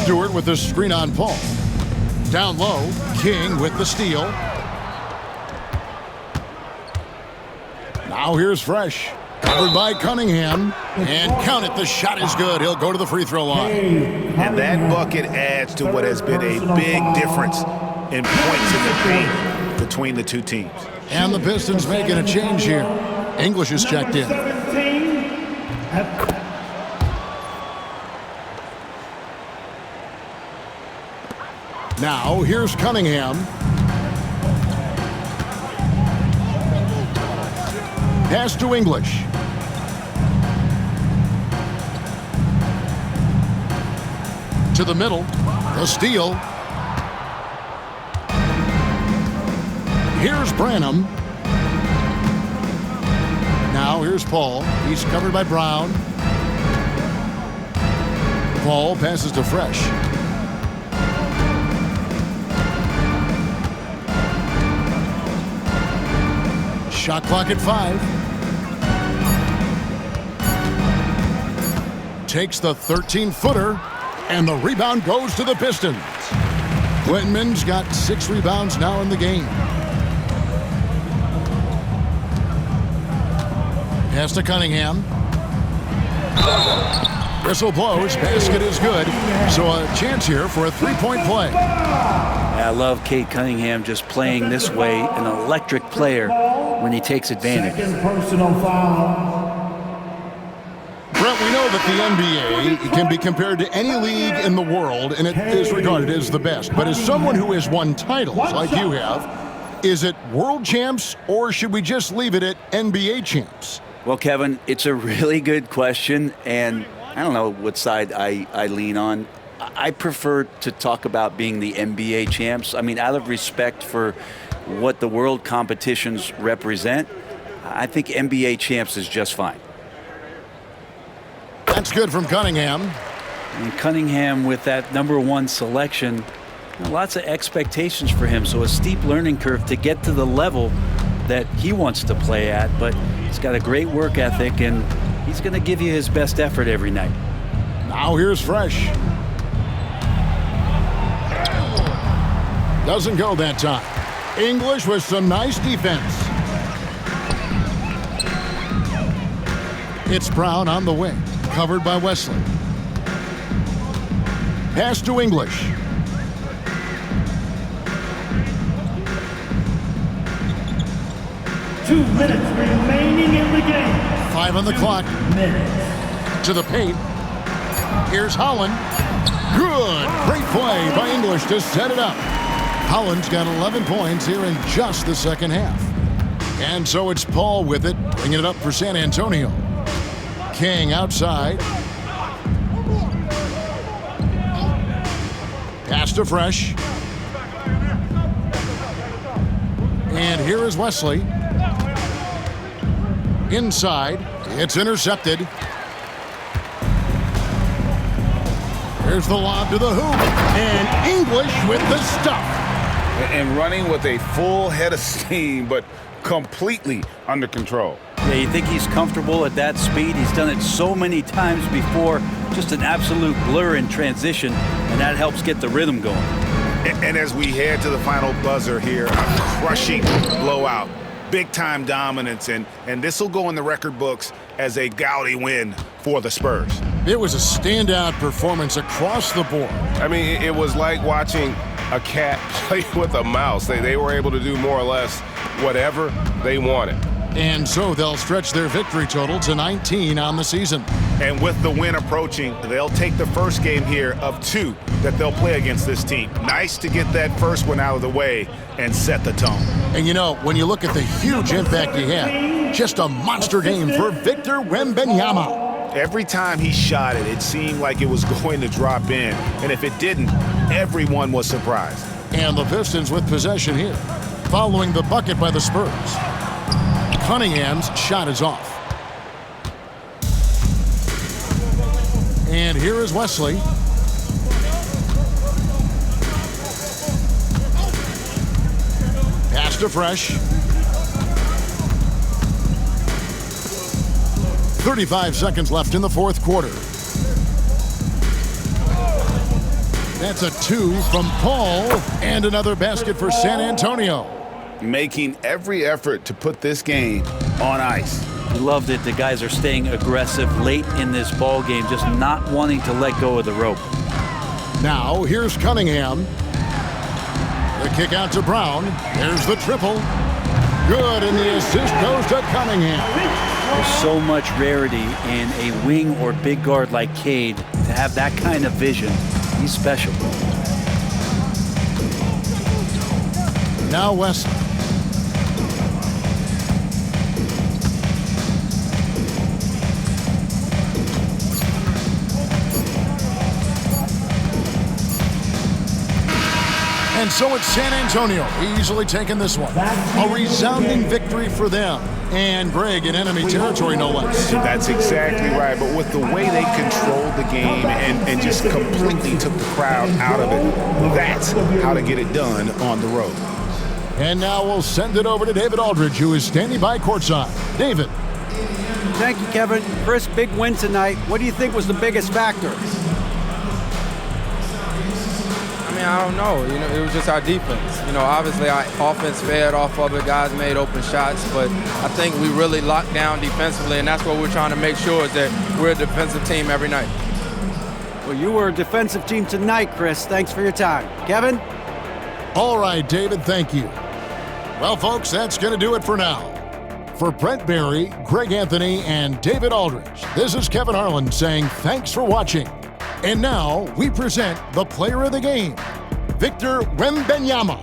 Stewart with the screen on Paul. Down low, King with the steal. Now here's Fresh. Covered by Cunningham. And count it, the shot is good. He'll go to the free throw line. And that bucket adds to what has been a big difference in points in the paint between the two teams. And the Pistons making a change here. English is checked in. Now, here's Cunningham. Pass to English. To the middle. The steal. Here's Branham. Now here's Paul. He's covered by Brown. Paul passes to Fresh. Shot clock at 5. Takes the 13-footer, and the rebound goes to the Pistons. Whitman's got 6 rebounds now in the game. Pass to Cunningham. Whistle blows. Basket is good. So a chance here for a three-point play. I love Cade Cunningham just playing this way, an electric player when he takes advantage. Personal foul. Brent, we know that the NBA can be compared to any league in the world, and it is regarded as the best. But as someone who has won titles like you have, is it world champs, or should we just leave it at NBA champs? Well, Kevin, it's a really good question, and I don't know what side I lean on. I prefer to talk about being the NBA champs. I mean, out of respect for what the world competitions represent, I think NBA champs is just fine. That's good from Cunningham. And Cunningham with that #1 selection, lots of expectations for him. So a steep learning curve to get to the level that he wants to play at. But he's got a great work ethic, and he's going to give you his best effort every night. Now here's Fresh. Doesn't go that time. English with some nice defense. It's Brown on the wing, covered by Wesley. Pass to English. Two minutes remaining in the game. 5 on the clock. To the paint. Here's Holland. Good. Great play by English to set it up. Holland's got 11 points here in just the second half. And so it's Paul with it, bringing it up for San Antonio. King outside. Pass to Fresh. And here is Wesley. Inside, it's intercepted. Here's the lob to the hoop, and English with the stuff. And running with a full head of steam, but completely under control. Yeah, you think he's comfortable at that speed? He's done it so many times before. Just an absolute blur in transition, and that helps get the rhythm going. And as we head to the final buzzer here, a crushing blowout. Big-time dominance, and this will go in the record books as a gaudy win for the Spurs. It was a standout performance across the board. I mean, it was like watching a cat play with a mouse. They were able to do more or less whatever they wanted. And so they'll stretch their victory total to 19 on the season. And with the win approaching, they'll take the first game here of 2 that they'll play against this team. Nice to get that first one out of the way and set the tone. And you know, when you look at the huge impact he had, just a monster game for Victor Wembanyama. Every time he shot it, it seemed like it was going to drop in. And if it didn't, everyone was surprised. And the Pistons with possession here, following the bucket by the Spurs. Cunningham's shot is off. And here is Wesley. Pass to Fresh. 35 seconds left in the fourth quarter. That's a 2 from Paul, and another basket for San Antonio. Making every effort to put this game on ice. Loved it. The guys are staying aggressive late in this ball game, just not wanting to let go of the rope. Now, here's Cunningham. The kick out to Brown. There's the triple. Good, and the assist goes to Cunningham. There's so much rarity in a wing or big guard like Cade to have that kind of vision. He's special. Now Wesley. And so it's San Antonio easily taking this one. A resounding victory for them. And Greg in enemy territory, no less. That's exactly right. But with the way they controlled the game and just completely took the crowd out of it, that's how to get it done on the road. And now we'll send it over to David Aldridge, who is standing by courtside. David. Thank you, Kevin. Chris, big win tonight. What do you think was the biggest factor? I don't know. It was just our defense. Obviously our offense fed off of it. Guys made open shots, but I think we really locked down defensively, and that's what we're trying to make sure is that we're a defensive team every night. Well, you were a defensive team tonight, Chris. Thanks for your time. Kevin? All right, David, thank you. Well, folks, that's going to do it for now. For Brent Barry, Greg Anthony, and David Aldridge, this is Kevin Harlan saying thanks for watching. And now we present the player of the game, Victor Wembanyama.